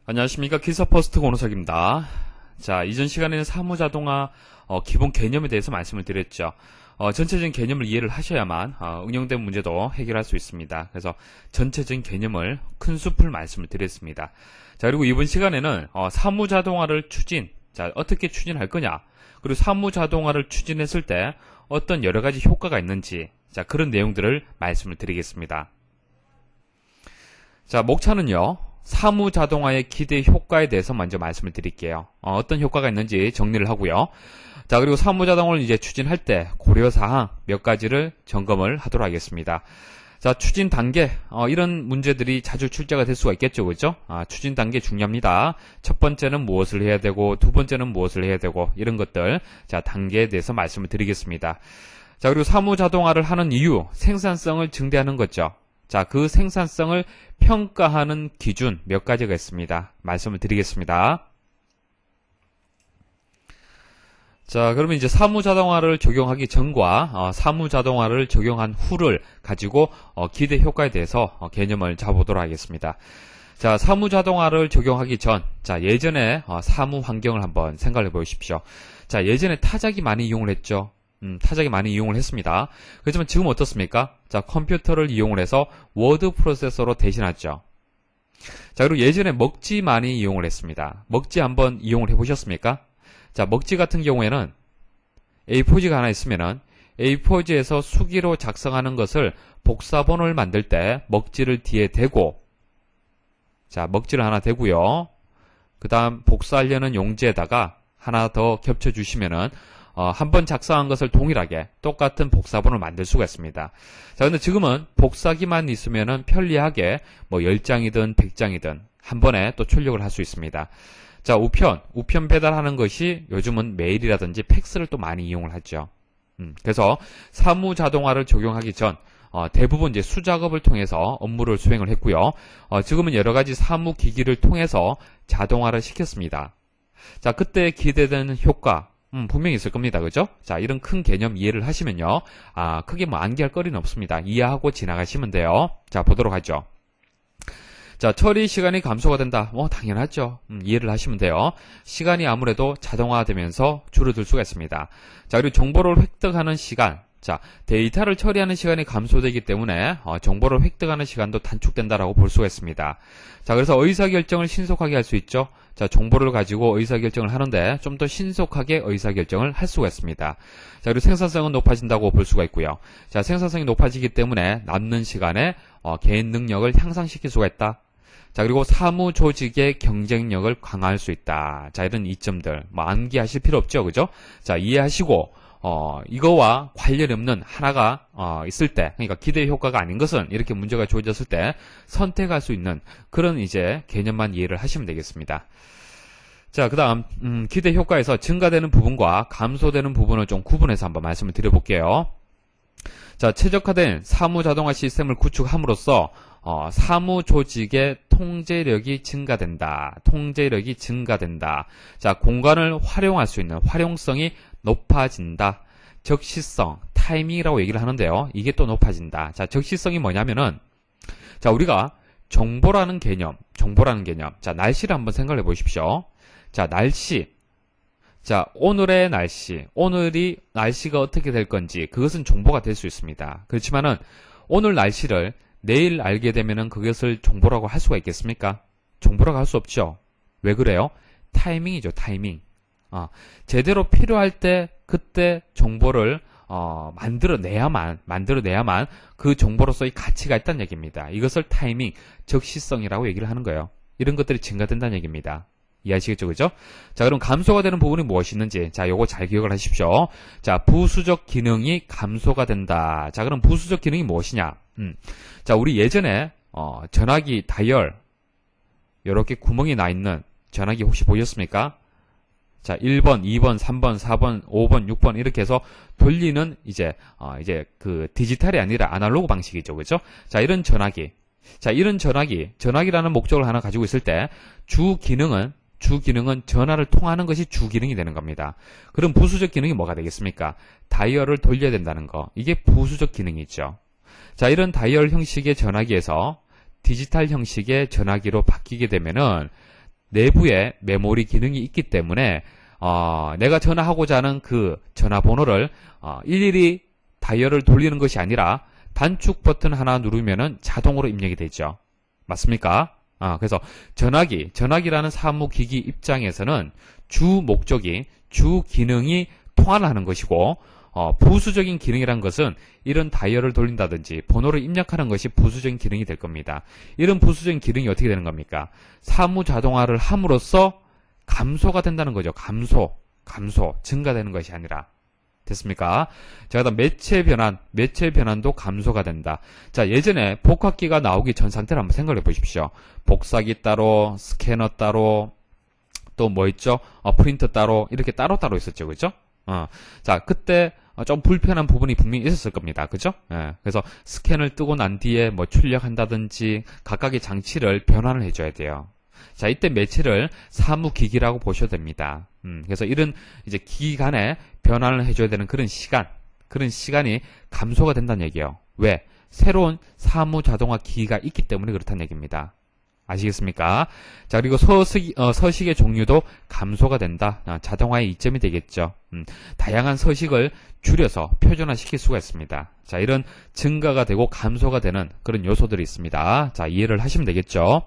안녕하십니까. 기사퍼스트 권호석입니다. 자, 이전 시간에는 사무자동화 기본 개념에 대해서 말씀을 드렸죠. 전체적인 개념을 이해를 하셔야만 응용된 문제도 해결할 수 있습니다. 그래서 전체적인 개념을 큰 숲을 말씀을 드렸습니다. 자, 그리고 이번 시간에는 사무자동화를 어떻게 추진할 거냐, 그리고 사무자동화를 추진했을 때 어떤 여러가지 효과가 있는지, 자, 그런 내용들을 말씀을 드리겠습니다. 자, 목차는요, 사무자동화의 기대 효과에 대해서 먼저 말씀을 드릴게요. 어떤 효과가 있는지 정리를 하고요. 자, 그리고 사무자동화를 이제 추진할 때 고려사항 몇 가지를 점검을 하도록 하겠습니다. 자, 추진 단계, 이런 문제들이 자주 출제가 될 수가 있겠죠, 그죠? 추진 단계 중요합니다. 첫 번째는 무엇을 해야 되고, 두 번째는 무엇을 해야 되고, 이런 것들, 자, 단계에 대해서 말씀을 드리겠습니다. 자, 그리고 사무자동화를 하는 이유, 생산성을 증대하는 거죠. 자, 그 생산성을 평가하는 기준 몇 가지가 있습니다. 말씀을 드리겠습니다. 자, 그러면 이제 사무자동화를 적용하기 전과 사무자동화를 적용한 후를 가지고 기대 효과에 대해서 개념을 잡아보도록 하겠습니다. 자, 사무자동화를 적용하기 전, 자, 예전에 사무 환경을 한번 생각해 보십시오. 자, 예전에 타자기 많이 이용을 했죠. 타자기 많이 이용을 했습니다. 그렇지만 지금 어떻습니까? 자, 컴퓨터를 이용을 해서 워드 프로세서로 대신하죠. 자, 그리고 예전에 먹지 많이 이용을 했습니다. 먹지 한번 이용을 해보셨습니까? 자, 먹지 같은 경우에는 A4지가 하나 있으면은 A4지에서 수기로 작성하는 것을 복사본을 만들 때 먹지를 뒤에 대고, 자, 먹지를 하나 대고요. 그 다음 복사하려는 용지에다가 하나 더 겹쳐주시면은 한번 작성한 것을 동일하게 똑같은 복사본을 만들 수가 있습니다. 자, 근데 지금은 복사기만 있으면은 편리하게 뭐 10장이든 100장이든 한 번에 또 출력을 할 수 있습니다. 자, 우편 배달하는 것이 요즘은 메일이라든지 팩스를 또 많이 이용을 하죠. 그래서 사무자동화를 적용하기 전 대부분 이제 수작업을 통해서 업무를 수행을 했고요. 지금은 여러 가지 사무기기를 통해서 자동화를 시켰습니다. 자, 그때 기대되는 효과 분명히 있을 겁니다. 그죠? 자, 이런 큰 개념 이해를 하시면요. 크게 뭐 암기할 거리는 없습니다. 이해하고 지나가시면 돼요. 자, 보도록 하죠. 자, 처리 시간이 감소가 된다. 당연하죠. 이해를 하시면 돼요. 시간이 아무래도 자동화되면서 줄어들 수가 있습니다. 자, 그리고 정보를 획득하는 시간. 자, 데이터를 처리하는 시간이 감소되기 때문에 정보를 획득하는 시간도 단축된다라고 볼 수가 있습니다. 자, 그래서 의사결정을 신속하게 할 수 있죠. 자, 정보를 가지고 의사결정을 하는데 좀 더 신속하게 의사결정을 할 수가 있습니다. 자, 그리고 생산성은 높아진다고 볼 수가 있고요. 자, 생산성이 높아지기 때문에 남는 시간에 개인 능력을 향상시킬 수가 있다. 자, 그리고 사무 조직의 경쟁력을 강화할 수 있다. 자, 이런 이점들 암기하실 필요 없죠, 그죠? 자, 이해하시고 이거와 관련이 없는 하나가 있을 때, 그러니까 기대 효과가 아닌 것은 이렇게 문제가 주어졌을 때 선택할 수 있는 그런 이제 개념만 이해를 하시면 되겠습니다. 자, 그 다음 기대 효과에서 증가되는 부분과 감소되는 부분을 좀 구분해서 한번 말씀을 드려볼게요. 자, 최적화된 사무자동화 시스템을 구축함으로써 사무 조직의 통제력이 증가된다. 통제력이 증가된다. 자, 공간을 활용할 수 있는 활용성이 높아진다. 적시성, 타이밍이라고 얘기를 하는데요. 이게 또 높아진다. 자, 적시성이 뭐냐면은, 자, 우리가 정보라는 개념. 자, 날씨를 한번 생각해 보십시오. 자, 날씨. 자, 오늘의 날씨. 오늘이 날씨가 어떻게 될 건지, 그것은 정보가 될 수 있습니다. 그렇지만은, 오늘 날씨를 내일 알게 되면은 그것을 정보라고 할 수가 있겠습니까? 정보라고 할 수 없죠. 왜 그래요? 타이밍이죠, 타이밍. 제대로 필요할 때 그때 정보를 만들어내야만 그 정보로서의 가치가 있다는 얘기입니다. 이것을 타이밍, 적시성이라고 얘기를 하는 거예요. 이런 것들이 증가된다는 얘기입니다. 이해하시겠죠, 그죠? 자, 그럼 감소가 되는 부분이 무엇이 있는지, 자, 요거 잘 기억을 하십시오. 자, 부수적 기능이 감소가 된다. 자, 그럼 부수적 기능이 무엇이냐? 자, 우리 예전에 전화기 다이얼 요렇게 구멍이 나 있는 전화기 혹시 보셨습니까? 자, 1번, 2번, 3번, 4번, 5번, 6번 이렇게 해서 돌리는 이제 그 디지털이 아니라 아날로그 방식이죠. 그죠? 자, 이런 전화기. 자, 이런 전화기라는 목적을 하나 가지고 있을 때 주 기능은 전화를 통하는 것이 주 기능이 되는 겁니다. 그럼 부수적 기능이 뭐가 되겠습니까? 다이얼을 돌려야 된다는 거. 이게 부수적 기능이죠. 자, 이런 다이얼 형식의 전화기에서 디지털 형식의 전화기로 바뀌게 되면은 내부에 메모리 기능이 있기 때문에 내가 전화하고자 하는 그 전화번호를 일일이 다이얼을 돌리는 것이 아니라 단축 버튼 하나 누르면은 자동으로 입력이 되죠. 맞습니까? 그래서 전화기라는 사무기기 입장에서는 주 목적이, 주 기능이 통화를 하는 것이고, 부수적인 기능이란 것은 이런 다이얼을 돌린다든지 번호를 입력하는 것이 부수적인 기능이 될 겁니다. 이런 부수적인 기능이 어떻게 되는 겁니까? 사무 자동화를 함으로써 감소가 된다는 거죠. 감소, 증가되는 것이 아니라. 됐습니까? 자, 그다음 매체 변환도 감소가 된다. 자, 예전에 복합기가 나오기 전 상태를 한번 생각해 보십시오. 복사기 따로, 스캐너 따로, 또 뭐 있죠? 프린터 따로, 이렇게 따로따로 있었죠. 그죠? 자, 그때 좀 불편한 부분이 분명히 있었을 겁니다. 그죠? 그래서 스캔을 뜨고 난 뒤에 뭐 출력한다든지 각각의 장치를 변환을 해줘야 돼요. 자, 이때 매체를 사무기기라고 보셔도 됩니다. 그래서 이런 이제 기기 간에 변환을 해줘야 되는 그런 시간이 감소가 된다는 얘기예요. 왜? 새로운 사무 자동화 기기가 있기 때문에 그렇다는 얘기입니다. 아시겠습니까? 자, 그리고 서식의 종류도 감소가 된다. 자동화의 이점이 되겠죠. 다양한 서식을 줄여서 표준화시킬 수가 있습니다. 자, 이런 증가가 되고 감소가 되는 그런 요소들이 있습니다. 자, 이해를 하시면 되겠죠.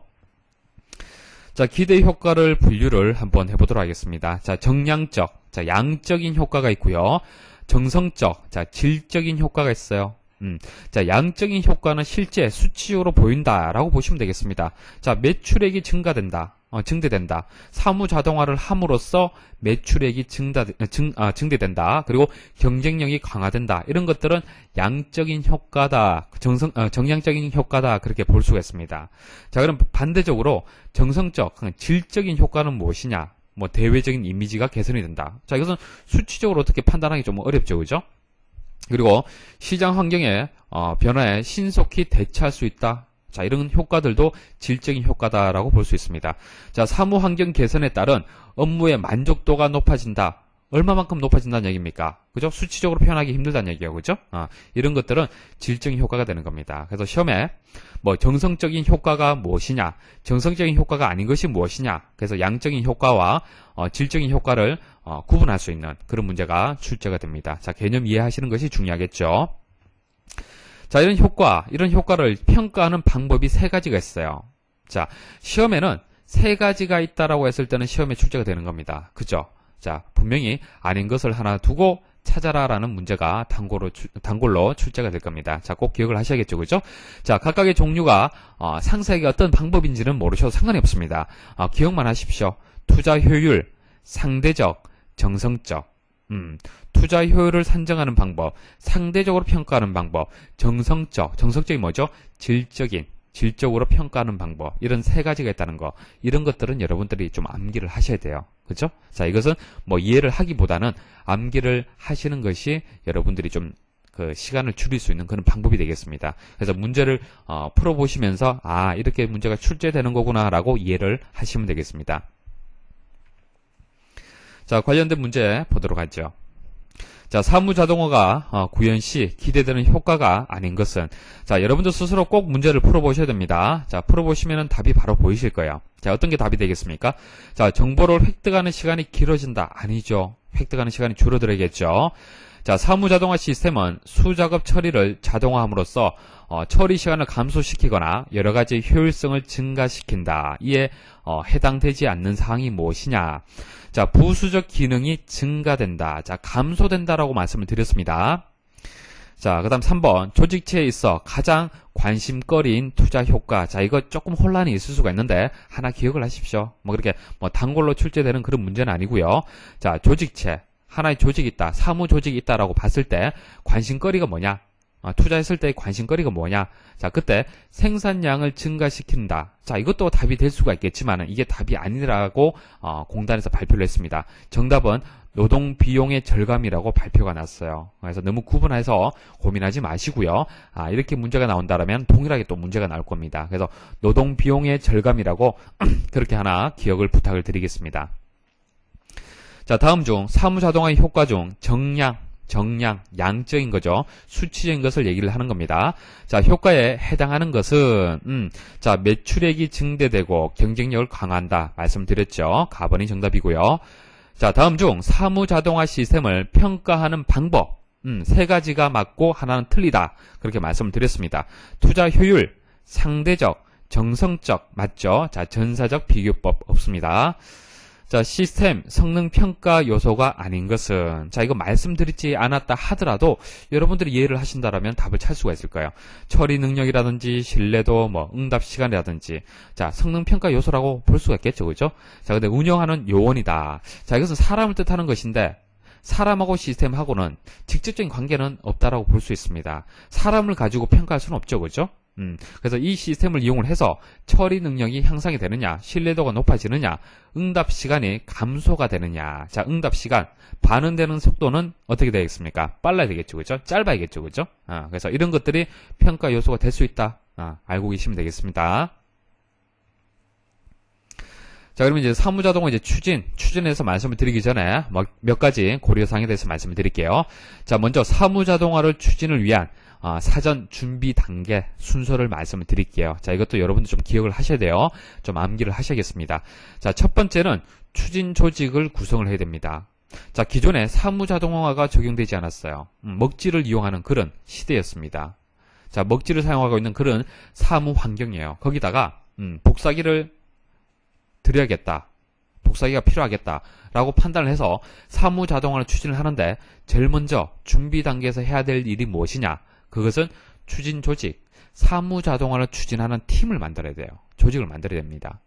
자, 기대 효과를 분류를 한번 해보도록 하겠습니다. 자, 정량적, 자, 양적인 효과가 있고요. 정성적, 자, 질적인 효과가 있어요. 자, 양적인 효과는 실제 수치적으로 보인다라고 보시면 되겠습니다. 자, 매출액이 증대된다. 사무 자동화를 함으로써 매출액이 증대된다. 그리고 경쟁력이 강화된다. 이런 것들은 양적인 효과다. 정량적인 효과다. 그렇게 볼 수가 있습니다. 자, 그럼 반대적으로 정성적, 질적인 효과는 무엇이냐? 뭐 대외적인 이미지가 개선이 된다. 자, 이것은 수치적으로 어떻게 판단하기 좀 어렵죠. 그죠? 그리고 시장 환경의 변화에 신속히 대처할 수 있다. 자, 이런 효과들도 질적인 효과다라고 볼 수 있습니다. 자, 사무 환경 개선에 따른 업무의 만족도가 높아진다. 얼마만큼 높아진다는 얘기입니까? 그죠? 수치적으로 표현하기 힘들다는 얘기예요. 그죠? 이런 것들은 질적인 효과가 되는 겁니다. 그래서 시험에 뭐 정성적인 효과가 무엇이냐, 정성적인 효과가 아닌 것이 무엇이냐, 그래서 양적인 효과와 질적인 효과를 구분할 수 있는 그런 문제가 출제가 됩니다. 자, 개념 이해하시는 것이 중요하겠죠. 자, 이런 효과를 평가하는 방법이 세 가지가 있어요. 자, 시험에는 세 가지가 있다라고 했을 때는 시험에 출제가 되는 겁니다. 그죠? 자, 분명히 아닌 것을 하나 두고 찾아라라는 문제가 단골로 출제가 될 겁니다. 자, 꼭 기억을 하셔야겠죠. 그죠? 자, 각각의 종류가 상세하게 어떤 방법인지는 모르셔도 상관이 없습니다. 기억만 하십시오. 투자 효율, 상대적, 정성적. 투자 효율을 산정하는 방법, 상대적으로 평가하는 방법, 정성적이 뭐죠? 질적으로 평가하는 방법, 이런 세 가지가 있다는 거, 이런 것들은 여러분들이 좀 암기를 하셔야 돼요. 그죠? 자, 이것은 뭐 이해를 하기보다는 암기를 하시는 것이 여러분들이 좀 그 시간을 줄일 수 있는 그런 방법이 되겠습니다. 그래서 문제를 풀어보시면서 이렇게 문제가 출제되는 거구나 라고 이해를 하시면 되겠습니다. 자, 관련된 문제 보도록 하죠. 자, 사무 자동화가 구현 시 기대되는 효과가 아닌 것은, 자, 여러분들 스스로 꼭 문제를 풀어보셔야 됩니다. 자, 풀어보시면 답이 바로 보이실 거예요. 자, 어떤 게 답이 되겠습니까? 자, 정보를 획득하는 시간이 길어진다. 아니죠. 획득하는 시간이 줄어들어야겠죠. 자, 사무 자동화 시스템은 수작업 처리를 자동화함으로써 처리 시간을 감소시키거나 여러 가지 효율성을 증가시킨다. 이에 해당되지 않는 사항이 무엇이냐? 자, 부수적 기능이 증가된다. 자, 감소된다라고 말씀을 드렸습니다. 자, 그 다음 3번. 조직체에 있어 가장 관심거리인 투자 효과. 자, 이거 조금 혼란이 있을 수가 있는데, 하나 기억을 하십시오. 뭐 그렇게 단골로 출제되는 그런 문제는 아니고요. 자, 조직체. 하나의 조직이 있다. 사무 조직이 있다라고 봤을 때, 관심거리가 뭐냐? 투자했을 때의 관심거리가 뭐냐? 자, 그때 생산량을 증가시킨다. 자, 이것도 답이 될 수가 있겠지만 이게 답이 아니라고 공단에서 발표를 했습니다. 정답은 노동 비용의 절감이라고 발표가 났어요. 그래서 너무 구분해서 고민하지 마시고요. 이렇게 문제가 나온다면 동일하게 또 문제가 나올 겁니다. 그래서 노동 비용의 절감이라고 그렇게 하나 기억을 부탁을 드리겠습니다. 자, 다음 중 사무 자동화의 효과 중 정량, 정량, 양적인 거죠. 수치적인 것을 얘기를 하는 겁니다. 자, 효과에 해당하는 것은 자, 매출액이 증대되고 경쟁력을 강화한다 말씀드렸죠. 가번이 정답이고요. 자, 다음 중 사무자동화 시스템을 평가하는 방법 세 가지가 맞고 하나는 틀리다 그렇게 말씀드렸습니다. 투자 효율, 상대적, 정성적 맞죠? 자, 전사적 비교법 없습니다. 자, 시스템 성능 평가 요소가 아닌 것은 자, 이거 말씀드리지 않았다 하더라도 여러분들이 이해를 하신다라면 답을 찾을 수가 있을 거예요. 처리 능력이라든지 신뢰도, 뭐 응답 시간이라든지 자, 성능 평가 요소라고 볼 수가 있겠죠, 그죠? 자, 근데 운영하는 요원이다. 자, 이것은 사람을 뜻하는 것인데 사람하고 시스템하고는 직접적인 관계는 없다라고 볼 수 있습니다. 사람을 가지고 평가할 수는 없죠, 그죠? 그래서 이 시스템을 이용을 해서 처리 능력이 향상이 되느냐, 신뢰도가 높아지느냐, 응답 시간이 감소가 되느냐. 자, 응답 시간, 반응되는 속도는 어떻게 되겠습니까? 빨라야 되겠죠, 그죠? 짧아야겠죠, 그죠? 그래서 이런 것들이 평가 요소가 될 수 있다. 알고 계시면 되겠습니다. 자, 그러면 이제 사무자동화 이제 추진에서 말씀을 드리기 전에 몇 가지 고려사항에 대해서 말씀을 드릴게요. 자, 먼저 사무자동화를 추진을 위한 사전 준비 단계 순서를 말씀을 드릴게요. 자, 이것도 여러분들 좀 기억을 하셔야 돼요. 좀 암기를 하셔야겠습니다. 자, 첫 번째는 추진 조직을 구성을 해야 됩니다. 자, 기존에 사무자동화가 적용되지 않았어요. 먹지를 이용하는 그런 시대였습니다. 자, 먹지를 사용하고 있는 그런 사무 환경이에요. 거기다가 복사기를 드려야겠다. 복사기가 필요하겠다라고 판단을 해서 사무자동화를 추진을 하는데 제일 먼저 준비 단계에서 해야 될 일이 무엇이냐? 그것은 추진 조직, 사무자동화를 추진하는 팀을 만들어야 돼요. 조직을 만들어야 됩니다.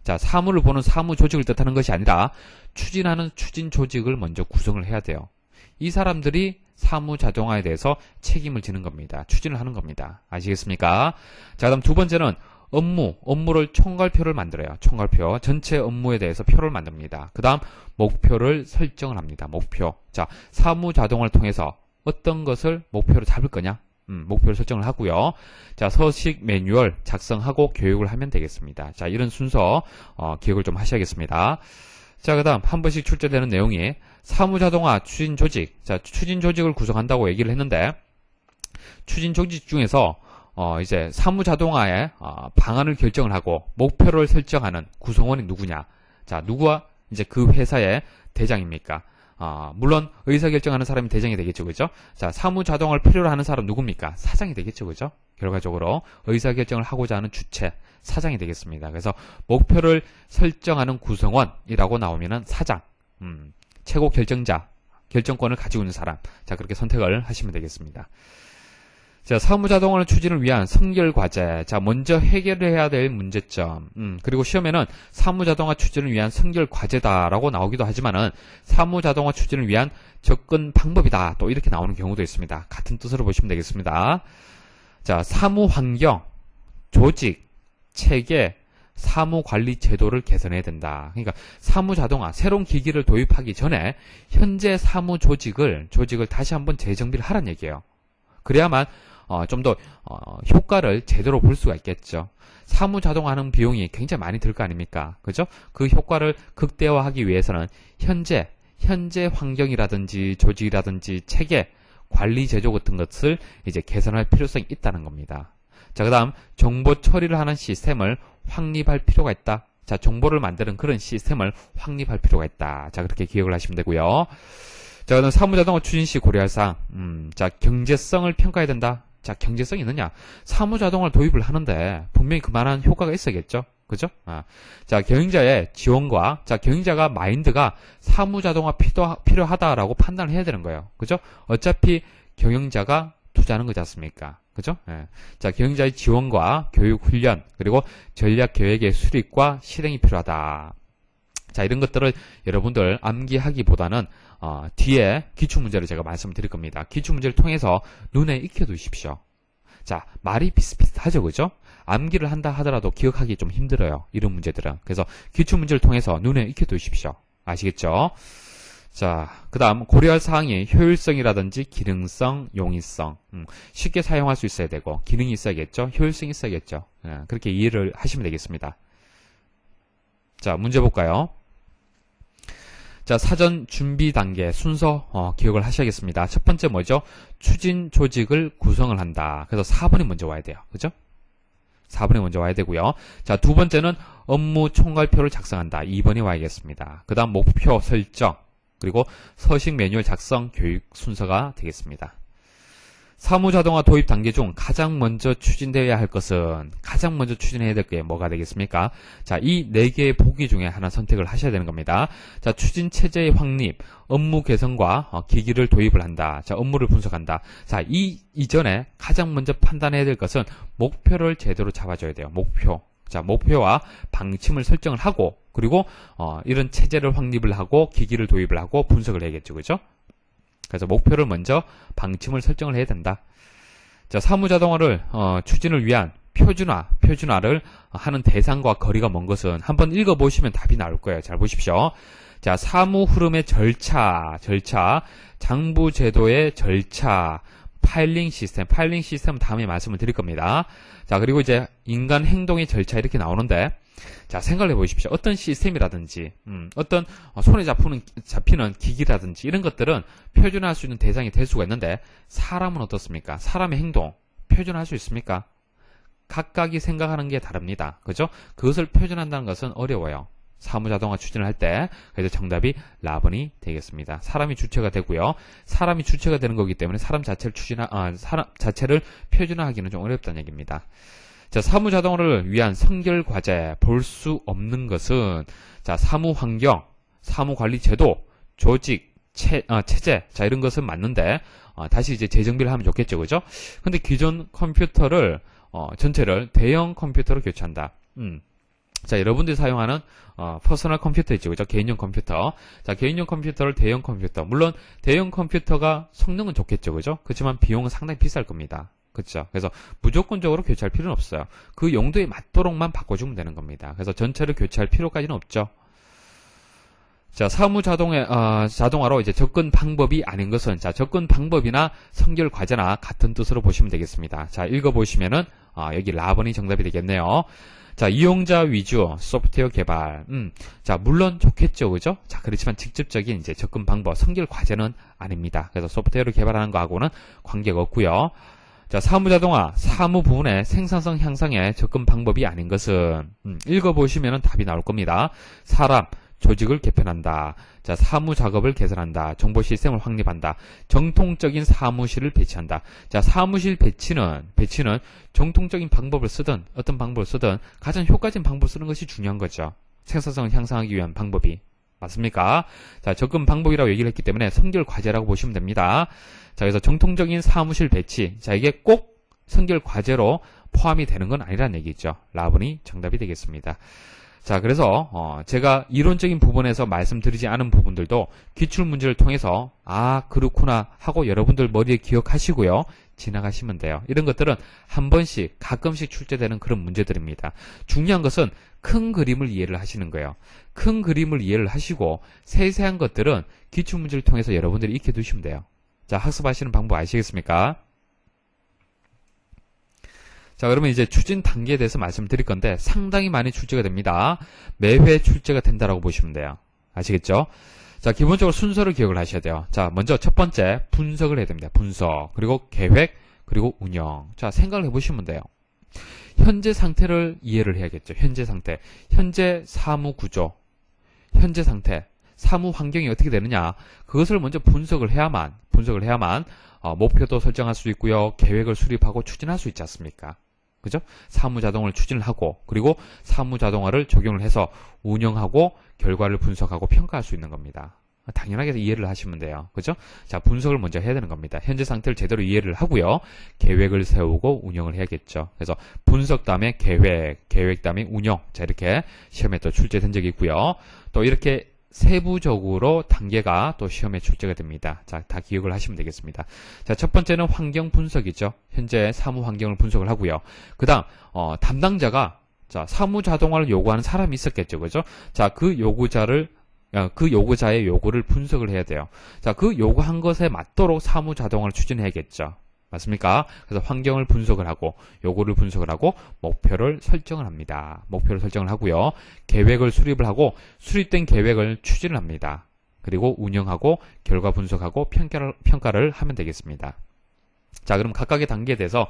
자, 사무를 보는 사무 조직을 뜻하는 것이 아니라 추진하는 추진 조직을 먼저 구성을 해야 돼요. 이 사람들이 사무자동화에 대해서 책임을 지는 겁니다. 추진을 하는 겁니다. 아시겠습니까? 자, 그다음 두 번째는 업무를 총괄표를 만들어요. 총괄표. 전체 업무에 대해서 표를 만듭니다. 그 다음 목표를 설정을 합니다. 목표. 자, 사무자동화를 통해서 어떤 것을 목표로 잡을 거냐? 목표를 설정을 하고요. 자, 서식 매뉴얼 작성하고 교육을 하면 되겠습니다. 자, 이런 순서 기억을 좀 하셔야겠습니다. 자, 그 다음 한 번씩 출제되는 내용이 사무자동화 추진 조직. 자, 추진 조직을 구성한다고 얘기를 했는데 추진 조직 중에서 이제 사무자동화의 방안을 결정을 하고 목표를 설정하는 구성원이 누구냐? 자, 누구와 이제 그 회사의 대장입니까? 물론 의사결정하는 사람이 대장이 되겠죠, 그죠? 자, 사무자동화를 필요로 하는 사람 누굽니까? 사장이 되겠죠, 그죠? 결과적으로 의사결정을 하고자 하는 주체, 사장이 되겠습니다. 그래서 목표를 설정하는 구성원이라고 나오면은 사장, 최고 결정자, 결정권을 가지고 있는 사람. 자, 그렇게 선택을 하시면 되겠습니다. 자, 사무자동화 추진을 위한 선결과제. 자, 먼저 해결해야 될 문제점. 그리고 시험에는 사무자동화 추진을 위한 선결과제다라고 나오기도 하지만은 사무자동화 추진을 위한 접근 방법이다. 또 이렇게 나오는 경우도 있습니다. 같은 뜻으로 보시면 되겠습니다. 자, 사무환경, 조직, 체계, 사무관리 제도를 개선해야 된다. 그러니까 사무자동화, 새로운 기기를 도입하기 전에 현재 사무 조직을 다시 한번 재정비를 하라는 얘기예요. 그래야만 좀 더 효과를 제대로 볼 수가 있겠죠. 사무자동화하는 비용이 굉장히 많이 들 거 아닙니까? 그죠? 그 효과를 극대화하기 위해서는 현재 환경이라든지 조직이라든지 체계, 관리 제조 같은 것을 이제 개선할 필요성이 있다는 겁니다. 자, 그 다음 정보 처리를 하는 시스템을 확립할 필요가 있다. 자, 정보를 만드는 그런 시스템을 확립할 필요가 있다. 자, 그렇게 기억을 하시면 되고요. 자, 그다음 사무자동화 추진 시 고려할 사항. 자, 경제성을 평가해야 된다. 자, 경제성이 있느냐? 사무자동화를 도입을 하는데 분명히 그만한 효과가 있어야겠죠. 그죠? 자, 경영자의 지원과, 자, 경영자가 마인드가 사무자동화 필요하다라고 판단을 해야 되는 거예요. 그죠? 어차피 경영자가 투자하는 거지 않습니까? 그죠? 예. 자, 경영자의 지원과 교육 훈련, 그리고 전략 계획의 수립과 실행이 필요하다. 자, 이런 것들을 여러분들 암기하기보다는 뒤에 기출문제를 제가 말씀드릴 겁니다. 기출문제를 통해서 눈에 익혀두십시오. 자, 말이 비슷비슷하죠, 그죠? 암기를 한다 하더라도 기억하기 좀 힘들어요, 이런 문제들은. 그래서 기출문제를 통해서 눈에 익혀두십시오. 아시겠죠? 자, 그 다음 고려할 사항이 효율성이라든지 기능성, 용이성. 쉽게 사용할 수 있어야 되고 기능이 있어야겠죠? 효율성이 있어야겠죠? 그렇게 이해를 하시면 되겠습니다. 자, 문제 볼까요? 자, 사전 준비 단계 순서 기억을 하셔야겠습니다. 첫 번째 뭐죠? 추진 조직을 구성을 한다. 그래서 4번이 먼저 와야 돼요. 그죠? 4번이 먼저 와야 되고요. 자, 두 번째는 업무 총괄표를 작성한다. 2번이 와야겠습니다. 그 다음 목표 설정, 그리고 서식 매뉴얼 작성, 교육 순서가 되겠습니다. 사무자동화 도입 단계 중 가장 먼저 추진되어야 할 것은, 가장 먼저 추진해야 될 게 뭐가 되겠습니까? 자, 이 4개의 보기 중에 하나 선택을 하셔야 되는 겁니다. 자, 추진 체제의 확립, 업무 개선과 기기를 도입을 한다. 자, 업무를 분석한다. 자, 이전에 가장 먼저 판단해야 될 것은 목표를 제대로 잡아줘야 돼요. 목표. 자, 목표와 방침을 설정을 하고, 그리고 이런 체제를 확립을 하고 기기를 도입을 하고 분석을 해야겠죠. 그죠? 그래서 목표를 먼저 방침을 설정을 해야 된다. 자, 사무자동화를 추진을 위한 표준화를 하는 대상과 거리가 먼 것은 한번 읽어보시면 답이 나올 거예요. 잘 보십시오. 자, 사무 흐름의 절차, 장부제도의 절차, 파일링 시스템 다음에 말씀을 드릴 겁니다. 자, 그리고 이제 인간 행동의 절차 이렇게 나오는데, 자, 생각을 해보십시오. 어떤 시스템이라든지, 어떤 손에 잡히는 기기라든지 이런 것들은 표준화할 수 있는 대상이 될 수가 있는데, 사람은 어떻습니까? 사람의 행동 표준화할 수 있습니까? 각각이 생각하는 게 다릅니다. 그죠? 그것을 표준한다는 것은 어려워요. 사무자동화 추진을 할 때. 그래서 정답이 라번이 되겠습니다. 사람이 주체가 되고요. 사람이 주체가 되는 거기 때문에 사람 자체를 표준화하기는 좀 어렵다는 얘기입니다. 자, 사무자동화를 위한 선결과제 볼 수 없는 것은, 자, 사무환경, 사무관리제도, 조직, 체제, 자, 이런 것은 맞는데, 다시 이제 재정비를 하면 좋겠죠. 그죠? 근데 기존 컴퓨터를, 전체를 대형 컴퓨터로 교체한다. 자, 여러분들이 사용하는 퍼스널 컴퓨터 있죠. 그죠? 개인용 컴퓨터. 자, 개인용 컴퓨터를 대형 컴퓨터. 물론 대형 컴퓨터가 성능은 좋겠죠. 그죠? 그렇지만 비용은 상당히 비쌀 겁니다. 그렇죠? 그래서 무조건적으로 교체할 필요는 없어요. 그 용도에 맞도록만 바꿔주면 되는 겁니다. 그래서 전체를 교체할 필요까지는 없죠. 자, 자동화로 이제 접근 방법이 아닌 것은, 자, 접근 방법이나 선결 과제나 같은 뜻으로 보시면 되겠습니다. 자, 읽어보시면은, 여기 라번이 정답이 되겠네요. 자, 이용자 위주 소프트웨어 개발. 자, 물론 좋겠죠. 그죠? 자, 그렇지만 직접적인 이제 접근 방법, 선결 과제는 아닙니다. 그래서 소프트웨어를 개발하는 거하고는 관계가 없고요. 자, 사무자동화, 사무 부분의 생산성 향상의 접근 방법이 아닌 것은, 읽어보시면 답이 나올 겁니다. 사람, 조직을 개편한다. 자, 사무 작업을 개선한다. 정보 시스템을 확립한다. 정통적인 사무실을 배치한다. 자, 사무실 배치는 정통적인 방법을 쓰든 어떤 방법을 쓰든 가장 효과적인 방법을 쓰는 것이 중요한 거죠. 생산성을 향상하기 위한 방법이. 맞습니까? 자, 접근 방법이라고 얘기를 했기 때문에 선결 과제라고 보시면 됩니다. 자, 그래서 정통적인 사무실 배치. 자, 이게 꼭 선결 과제로 포함이 되는 건 아니라는 얘기죠. 라번이 정답이 되겠습니다. 자, 그래서 제가 이론적인 부분에서 말씀드리지 않은 부분들도 기출문제를 통해서 그렇구나 하고 여러분들 머리에 기억하시고요. 지나가시면 돼요. 이런 것들은 한 번씩 가끔씩 출제되는 그런 문제들입니다. 중요한 것은 큰 그림을 이해를 하시는 거예요. 큰 그림을 이해를 하시고 세세한 것들은 기출문제를 통해서 여러분들이 익혀두시면 돼요. 자, 학습하시는 방법 아시겠습니까? 자, 그러면 이제 추진 단계에 대해서 말씀드릴 건데 상당히 많이 출제가 됩니다. 매회 출제가 된다라고 보시면 돼요. 아시겠죠? 자, 기본적으로 순서를 기억을 하셔야 돼요. 자, 먼저 첫 번째 분석을 해야 됩니다. 분석, 그리고 계획, 그리고 운영. 자, 생각을 해보시면 돼요. 현재 상태를 이해를 해야겠죠. 현재 상태, 현재 사무 구조, 현재 상태, 사무 환경이 어떻게 되느냐, 그것을 먼저 분석을 해야만 목표도 설정할 수 있고요. 계획을 수립하고 추진할 수 있지 않습니까? 그죠? 사무자동화를 추진을 하고, 그리고 사무자동화를 적용을 해서 운영하고 결과를 분석하고 평가할 수 있는 겁니다. 당연하게 이해를 하시면 돼요. 그죠? 자, 분석을 먼저 해야 되는 겁니다. 현재 상태를 제대로 이해를 하고요. 계획을 세우고 운영을 해야겠죠. 그래서 분석 다음에 계획 다음에 운영. 자, 이렇게 시험에 또 출제된 적이 있고요. 또 이렇게 세부적으로 단계가 또 시험에 출제가 됩니다. 자, 다 기억을 하시면 되겠습니다. 자, 첫 번째는 환경 분석이죠. 현재 사무 환경을 분석을 하고요. 그 다음, 담당자가, 자, 사무 자동화를 요구하는 사람이 있었겠죠. 그죠? 자, 그 요구자의 요구를 분석을 해야 돼요. 자, 그 요구한 것에 맞도록 사무 자동화를 추진해야겠죠. 맞습니까? 그래서 환경을 분석을 하고, 요구를 분석을 하고, 목표를 설정을 합니다. 목표를 설정을 하고요. 계획을 수립을 하고, 수립된 계획을 추진을 합니다. 그리고 운영하고 결과 분석하고 평가를 하면 되겠습니다. 자, 그럼 각각의 단계에 대해서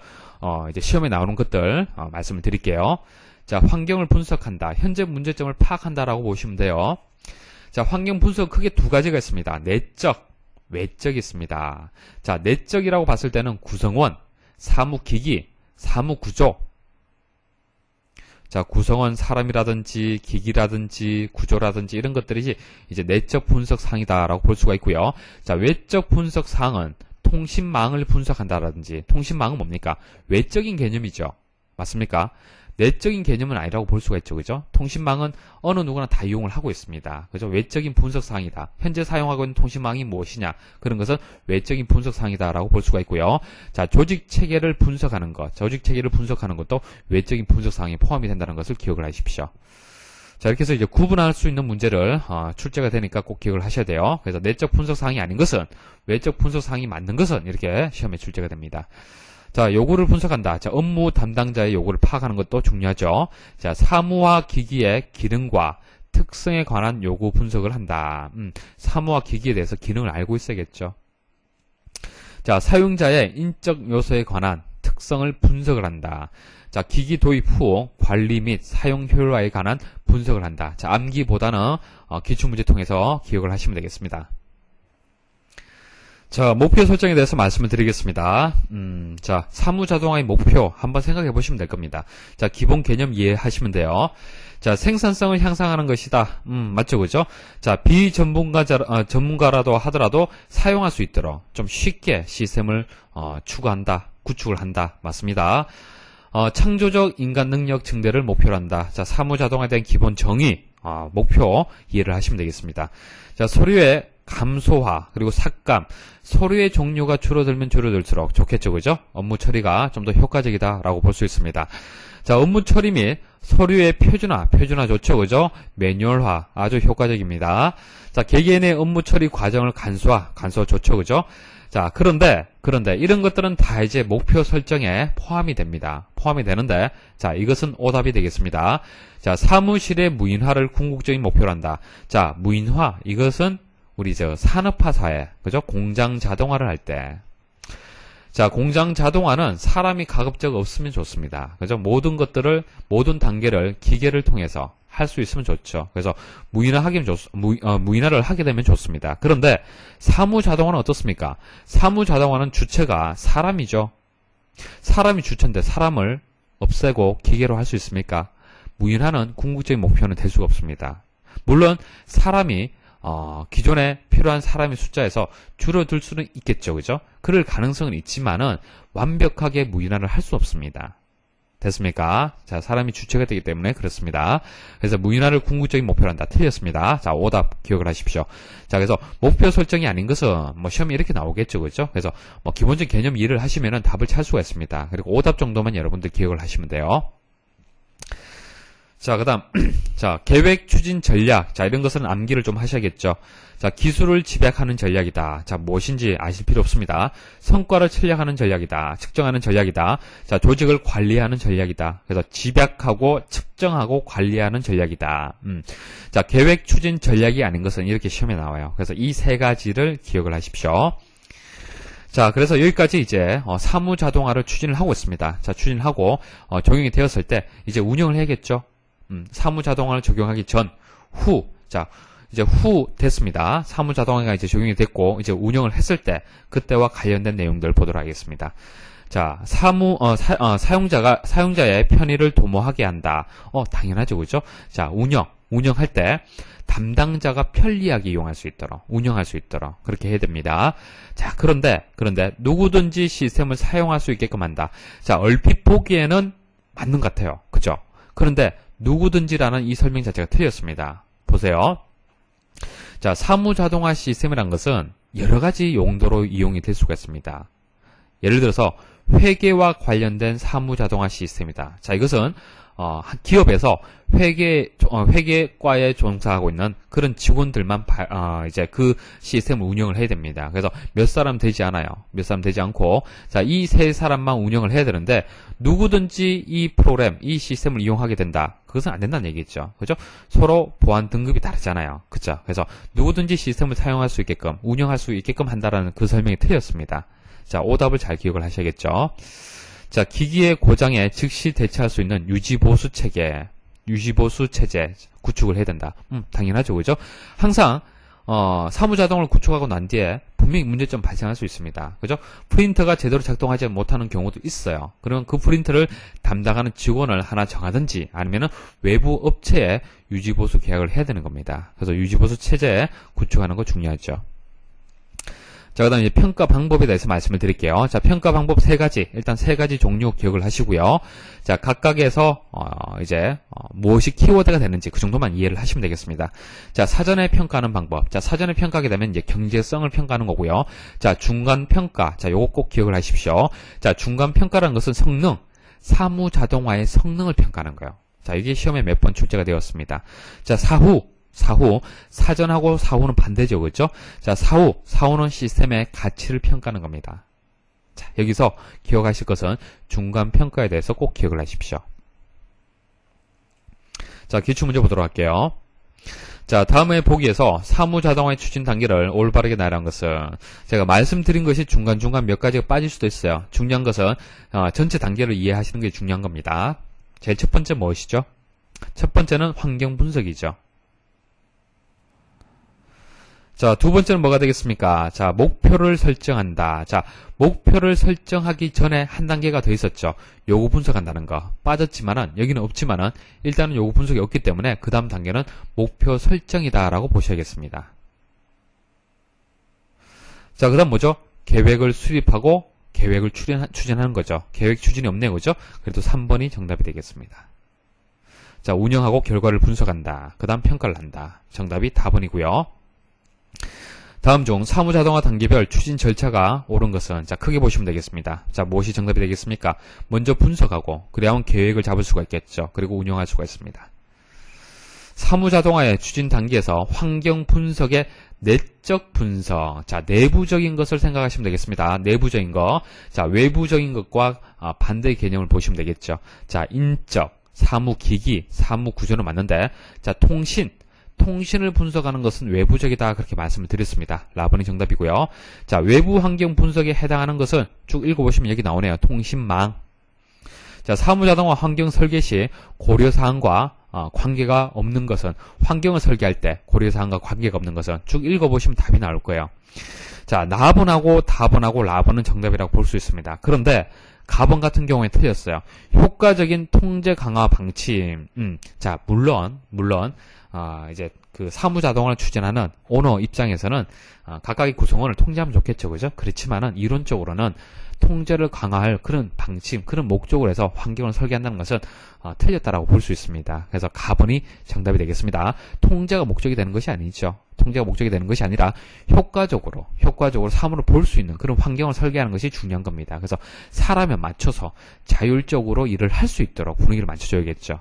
이제 시험에 나오는 것들 말씀을 드릴게요. 자, 환경을 분석한다. 현재 문제점을 파악한다라고 보시면 돼요. 자, 환경 분석 크게 두 가지가 있습니다. 내적, 외적이 있습니다. 자, 내적이라고 봤을 때는 구성원, 사무기기, 사무구조. 자, 구성원 사람이라든지 기기라든지 구조라든지 이런 것들이 이제 내적 분석 사항이다라고 볼 수가 있고요. 자, 외적 분석 사항은 통신망을 분석한다라든지, 통신망은 뭡니까? 외적인 개념이죠. 맞습니까? 내적인 개념은 아니라고 볼 수가 있죠. 그죠? 통신망은 어느 누구나 다 이용을 하고 있습니다. 그죠? 외적인 분석 사항이다. 현재 사용하고 있는 통신망이 무엇이냐? 그런 것은 외적인 분석 사항이다라고 볼 수가 있고요. 자, 조직 체계를 분석하는 것. 조직 체계를 분석하는 것도 외적인 분석 사항에 포함이 된다는 것을 기억을 하십시오. 자, 이렇게 해서 이제 구분할 수 있는 문제를 출제가 되니까 꼭 기억을 하셔야 돼요. 그래서 내적 분석 사항이 아닌 것은, 외적 분석 사항이 맞는 것은 이렇게 시험에 출제가 됩니다. 자, 요구를 분석한다. 자, 업무 담당자의 요구를 파악하는 것도 중요하죠. 자, 사무와 기기의 기능과 특성에 관한 요구 분석을 한다. 사무와 기기에 대해서 기능을 알고 있어야겠죠. 자, 사용자의 인적 요소에 관한 특성을 분석을 한다. 자, 기기 도입 후 관리 및 사용 효율화에 관한 분석을 한다. 자, 암기보다는 기출문제 통해서 기억을 하시면 되겠습니다. 자, 목표 설정에 대해서 말씀을 드리겠습니다. 자, 사무자동화의 목표 한번 생각해 보시면 될 겁니다. 자, 기본 개념 이해하시면 돼요. 자, 생산성을 향상하는 것이다. 맞죠, 그죠? 자, 전문가라도 하더라도 사용할 수 있도록 좀 쉽게 시스템을 추구한다, 구축을 한다. 맞습니다. 창조적 인간 능력 증대를 목표로 한다. 자, 사무자동화에 대한 기본 정의, 목표 이해를 하시면 되겠습니다. 자, 서류의 감소화 그리고 삭감, 서류의 종류가 줄어들면 줄어들수록 좋겠죠, 그죠? 업무 처리가 좀 더 효과적이다라고 볼 수 있습니다. 자, 업무 처리 및 서류의 표준화 좋죠, 그죠? 매뉴얼화 아주 효과적입니다. 자, 개개인의 업무 처리 과정을 간소화 좋죠, 그죠? 자, 그런데 이런 것들은 다 이제 목표 설정에 포함이 됩니다. 포함이 되는데, 자, 이것은 오답이 되겠습니다. 자, 사무실의 무인화를 궁극적인 목표로 한다. 자, 무인화 이것은 우리 산업화 사회, 그죠? 공장 자동화를 할 때. 자, 공장 자동화는 사람이 가급적 없으면 좋습니다. 그죠? 모든 단계를 기계를 통해서 할 수 있으면 좋죠. 그래서 무인화를 하게 되면 좋습니다. 그런데 사무 자동화는 어떻습니까? 사무 자동화는 주체가 사람이죠. 사람이 주체인데 사람을 없애고 기계로 할 수 있습니까? 무인화는 궁극적인 목표는 될 수가 없습니다. 물론 사람이 기존에 필요한 사람의 숫자에서 줄어들 수는 있겠죠, 그죠? 그럴 가능성은 있지만은 완벽하게 무인화를 할 수 없습니다. 됐습니까? 자, 사람이 주체가 되기 때문에 그렇습니다. 그래서 무인화를 궁극적인 목표로 한다. 틀렸습니다. 자, 오답 기억을 하십시오. 자, 그래서 목표 설정이 아닌 것은 시험이 이렇게 나오겠죠, 그죠? 그래서 기본적인 개념 이해를 하시면은 답을 찾을 수가 있습니다. 그리고 오답 정도만 여러분들 기억을 하시면 돼요. 자, 그 다음, 자, 계획, 추진, 전략. 자, 이런 것은 암기를 좀 하셔야겠죠. 자, 기술을 집약하는 전략이다. 자, 무엇인지 아실 필요 없습니다. 성과를 측량하는 전략이다. 측정하는 전략이다. 자, 조직을 관리하는 전략이다. 그래서 집약하고, 측정하고, 관리하는 전략이다. 자, 계획, 추진, 전략이 아닌 것은 이렇게 시험에 나와요. 그래서 이 세 가지를 기억을 하십시오. 자, 그래서 여기까지 이제 사무 자동화를 추진을 하고 있습니다. 자, 추진하고 적용이 되었을 때 이제 운영을 해야겠죠. 사무 자동화를 적용하기 전, 후, 자, 이제 후 됐습니다. 사무 자동화가 이제 적용이 됐고, 이제 운영을 했을 때, 그때와 관련된 내용들을 보도록 하겠습니다. 자, 사용자의 편의를 도모하게 한다. 당연하죠, 그죠? 자, 운영할 때, 담당자가 편리하게 이용할 수 있도록, 운영할 수 있도록, 그렇게 해야 됩니다. 자, 그런데, 누구든지 시스템을 사용할 수 있게끔 한다. 자, 얼핏 보기에는 맞는 것 같아요. 그죠? 그런데, 누구든지라는 이 설명 자체가 틀렸습니다. 보세요. 자, 사무 자동화 시스템이란 것은 여러 가지 용도로 이용이 될 수가 있습니다. 예를 들어서 회계와 관련된 사무 자동화 시스템이다. 자, 이것은 기업에서 회계과에 종사하고 있는 그런 직원들만 이제 그 시스템을 운영을 해야 됩니다. 그래서 몇 사람 되지 않아요. 몇 사람 되지 않고, 자, 이 세 사람만 운영을 해야 되는데, 누구든지 이 프로그램, 이 시스템을 이용하게 된다. 그것은 안 된다는 얘기죠. 그죠? 서로 보안 등급이 다르잖아요. 그죠? 그래서 누구든지 시스템을 사용할 수 있게끔, 운영할 수 있게끔 한다라는 그 설명이 틀렸습니다. 자, 오답을 잘 기억을 하셔야겠죠. 자, 기기의 고장에 즉시 대처할 수 있는 유지보수 체제 구축을 해야 된다. 당연하죠. 그죠? 항상, 사무자동을 구축하고 난 뒤에 분명히 문제점 발생할 수 있습니다. 그죠? 프린터가 제대로 작동하지 못하는 경우도 있어요. 그러면 그 프린터를 담당하는 직원을 하나 정하든지 아니면은 외부 업체에 유지보수 계약을 해야 되는 겁니다. 그래서 유지보수 체제 구축하는 거 중요하죠. 자, 그 다음에 이제 평가 방법에 대해서 말씀을 드릴게요. 자, 평가 방법 세 가지. 일단 세 가지 종류 기억을 하시고요. 자, 각각에서, 무엇이 키워드가 되는지 그 정도만 이해를 하시면 되겠습니다. 자, 사전에 평가하는 방법. 자, 사전에 평가하게 되면 이제 경제성을 평가하는 거고요. 자, 중간 평가. 자, 요거 꼭 기억을 하십시오. 자, 중간 평가라는 것은 성능, 사무 자동화의 성능을 평가하는 거예요. 자, 이게 시험에 몇 번 출제가 되었습니다. 자, 사전하고 사후는 반대죠. 그렇죠? 자, 사후는 시스템의 가치를 평가하는 겁니다. 자, 여기서 기억하실 것은 중간 평가에 대해서 꼭 기억을 하십시오. 자, 기출문제 보도록 할게요. 자, 다음의 보기에서 사무자동화의 추진 단계를 올바르게 나열한 것은, 제가 말씀드린 것이 중간중간 몇 가지가 빠질 수도 있어요. 중요한 것은 전체 단계를 이해하시는 게 중요한 겁니다. 제일 첫 번째 무엇이죠? 첫 번째는 환경 분석이죠. 자, 두 번째는 뭐가 되겠습니까? 자, 목표를 설정한다. 자, 목표를 설정하기 전에 한 단계가 더 있었죠. 요구 분석한다는 거. 빠졌지만은, 여기는 없지만은, 일단은 요구 분석이 없기 때문에, 그 다음 단계는 목표 설정이다라고 보셔야겠습니다. 자, 그 다음 뭐죠? 계획을 수립하고, 계획을 추진하는 거죠. 계획 추진이 없네요. 그죠? 그래도 3번이 정답이 되겠습니다. 자, 운영하고 결과를 분석한다. 그 다음 평가를 한다. 정답이 4번이고요. 다음 중 사무자동화 단계별 추진 절차가 옳은 것은, 자, 크게 보시면 되겠습니다. 자, 무엇이 정답이 되겠습니까? 먼저 분석하고, 그래야만 계획을 잡을 수가 있겠죠. 그리고 운영할 수가 있습니다. 사무자동화의 추진 단계에서 환경 분석의 내적 분석. 자, 내부적인 것을 생각하시면 되겠습니다. 내부적인 것. 자, 외부적인 것과 반대의 개념을 보시면 되겠죠. 자, 인적, 사무기기, 사무구조는 맞는데, 자, 통신을 분석하는 것은 외부적이다. 그렇게 말씀을 드렸습니다. 라번이 정답이고요. 자, 외부 환경 분석에 해당하는 것은 쭉 읽어보시면 여기 나오네요. 통신망. 자, 사무자동화 환경 설계 시 고려사항과 관계가 없는 것은, 환경을 설계할 때 고려사항과 관계가 없는 것은 쭉 읽어보시면 답이 나올 거예요. 자, 나번하고 다번하고 라번은 정답이라고 볼 수 있습니다. 그런데 가번 같은 경우에 틀렸어요. 효과적인 통제 강화 방침. 자, 물론 이제 그 사무자동화를 추진하는 오너 입장에서는 각각의 구성원을 통제하면 좋겠죠. 그죠? 그렇지만은 이론적으로는 통제를 강화할 그런 방침, 그런 목적으로 해서 환경을 설계한다는 것은 틀렸다라고 볼 수 있습니다. 그래서 가번이 정답이 되겠습니다. 통제가 목적이 되는 것이 아니죠. 통제가 목적이 되는 것이 아니라 효과적으로 사물을 볼 수 있는 그런 환경을 설계하는 것이 중요한 겁니다. 그래서 사람에 맞춰서 자율적으로 일을 할 수 있도록 분위기를 맞춰줘야겠죠.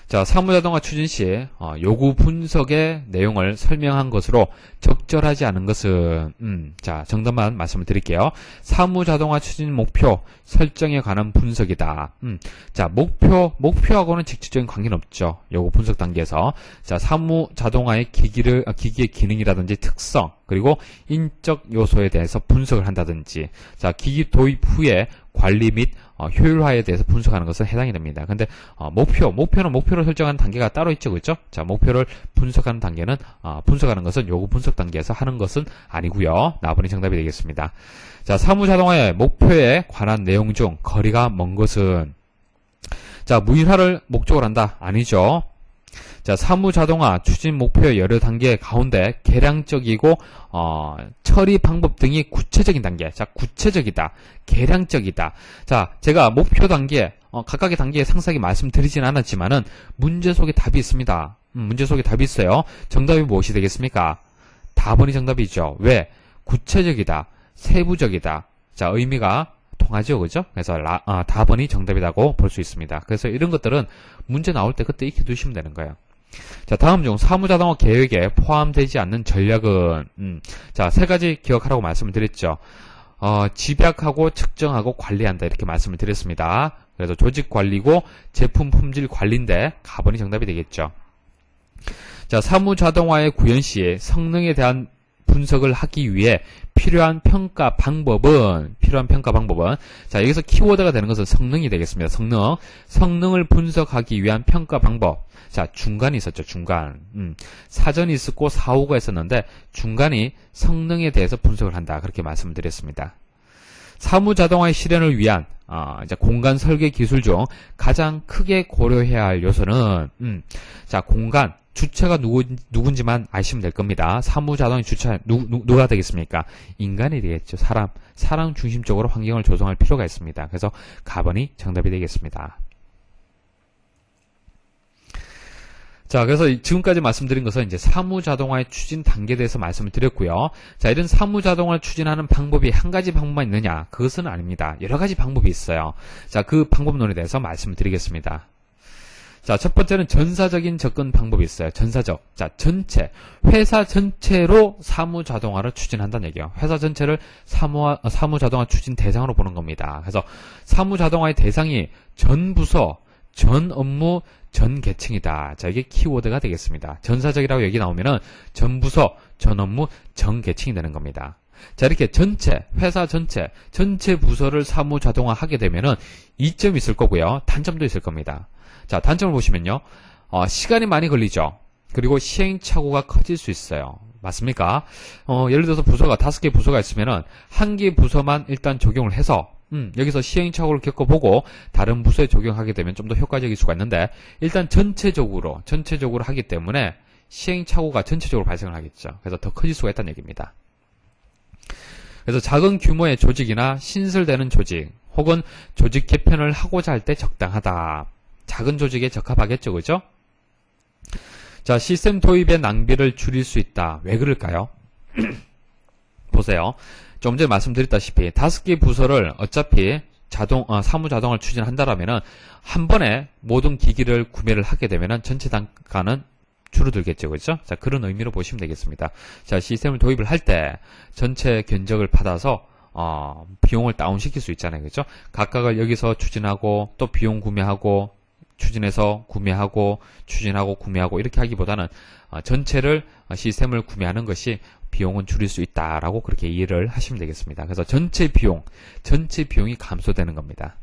자, 사무자동화 추진 시 요구 분석의 내용을 설명한 것으로 적절하지 않은 것은, 자, 정답만 말씀을 드릴게요. 사무자동화 추진 목표 설정에 관한 분석이다. 자, 목표하고는 직접적인 관계는 없죠. 요구 분석 단계에서. 자, 사무자동화의 기기의 기능이라든지 특성, 그리고 인적 요소에 대해서 분석을 한다든지, 자, 기기 도입 후에 관리 및 효율화에 대해서 분석하는 것은 해당이 됩니다. 근데 목표를 설정하는 단계가 따로 있죠. 그렇죠? 자, 목표를 분석하는 단계는 분석하는 것은 요구 분석 단계에서 하는 것은 아니고요. 나번이 정답이 되겠습니다. 자, 사무자동화의 목표에 관한 내용 중 거리가 먼 것은, 자, 무인화를 목적으로 한다. 아니죠. 자, 사무자동화 추진 목표의 여러 단계 가운데 계량적이고 처리 방법 등이 구체적인 단계. 자, 구체적이다, 계량적이다. 자, 제가 목표 단계 각각의 단계에 상세하게 말씀드리진 않았지만은 문제 속에 답이 있습니다. 문제 속에 답이 있어요. 정답이 무엇이 되겠습니까? 다번이 정답이죠. 왜? 구체적이다, 세부적이다. 자, 의미가 통하죠. 그죠? 그래서 답은이 정답이라고 볼 수 있습니다. 그래서 이런 것들은 문제 나올 때 그때 익혀 두시면 되는 거예요. 자, 다음 중 사무자동화 계획에 포함되지 않는 전략은 자, 세 가지 기억하라고 말씀을 드렸죠. 집약하고 측정하고 관리한다 이렇게 말씀을 드렸습니다. 그래서 조직관리고 제품 품질 관리인데 가번이 정답이 되겠죠. 자, 사무자동화의 구현 시 성능에 대한 분석을 하기 위해 필요한 평가 방법은 자, 여기서 키워드가 되는 것은 성능이 되겠습니다. 성능을 분석하기 위한 평가 방법. 자, 중간이 있었죠. 중간. 사전이 있었고 사후가 있었는데 중간이 성능에 대해서 분석을 한다. 그렇게 말씀을 드렸습니다. 사무자동화의 실현을 위한 이제 공간 설계 기술 중 가장 크게 고려해야 할 요소는 자, 공간 주체가 누군지만 아시면 될 겁니다. 사무자동의 주체 누가 되겠습니까? 인간이 되겠죠. 사람 중심적으로 환경을 조성할 필요가 있습니다. 그래서 가번이 정답이 되겠습니다. 자, 그래서 지금까지 말씀드린 것은 이제 사무자동화의 추진 단계에 대해서 말씀을 드렸고요. 자, 이런 사무자동화를 추진하는 방법이 한 가지 방법만 있느냐? 그것은 아닙니다. 여러 가지 방법이 있어요. 자, 그 방법론에 대해서 말씀을 드리겠습니다. 자, 첫 번째는 전사적인 접근 방법이 있어요. 전사적. 자, 회사 전체로 사무자동화를 추진한다는 얘기예요. 회사 전체를 사무자동화 추진 대상으로 보는 겁니다. 그래서 사무자동화의 대상이 전 부서, 전 업무, 전 계층이다. 자, 이게 키워드가 되겠습니다. 전사적이라고 얘기 나오면은 전 부서, 전 업무, 전 계층이 되는 겁니다. 자, 이렇게 회사 전체 부서를 사무자동화 하게 되면은 이점이 있을 거고요. 단점도 있을 겁니다. 자, 단점을 보시면요. 시간이 많이 걸리죠. 그리고 시행착오가 커질 수 있어요. 맞습니까? 예를 들어서 부서가 5개 부서가 있으면은 한 개 부서만 일단 적용을 해서 여기서 시행착오를 겪어보고 다른 부서에 적용하게 되면 좀 더 효과적일 수가 있는데 일단 전체적으로 하기 때문에 시행착오가 전체적으로 발생을 하겠죠. 그래서 더 커질 수가 있다는 얘기입니다. 그래서 작은 규모의 조직이나 신설되는 조직 혹은 조직 개편을 하고자 할 때 적당하다. 작은 조직에 적합하겠죠. 그죠? 자, 시스템 도입의 낭비를 줄일 수 있다. 왜 그럴까요? 보세요. 좀 전에 말씀드렸다시피 5개 부서를 어차피 사무자동화를 추진한다라면은 한 번에 모든 기기를 구매를 하게 되면은 전체 단가는 줄어들겠죠. 그렇죠? 자, 그런 의미로 보시면 되겠습니다. 자, 시스템을 도입을 할 때 전체 견적을 받아서 비용을 다운시킬 수 있잖아요. 그렇죠? 각각을 여기서 추진하고 또 비용 구매하고 추진해서 구매하고 추진하고 구매하고 이렇게 하기보다는 전체를 시스템을 구매하는 것이 비용은 줄일 수 있다라고 그렇게 이해를 하시면 되겠습니다. 그래서 전체 비용이 감소되는 겁니다.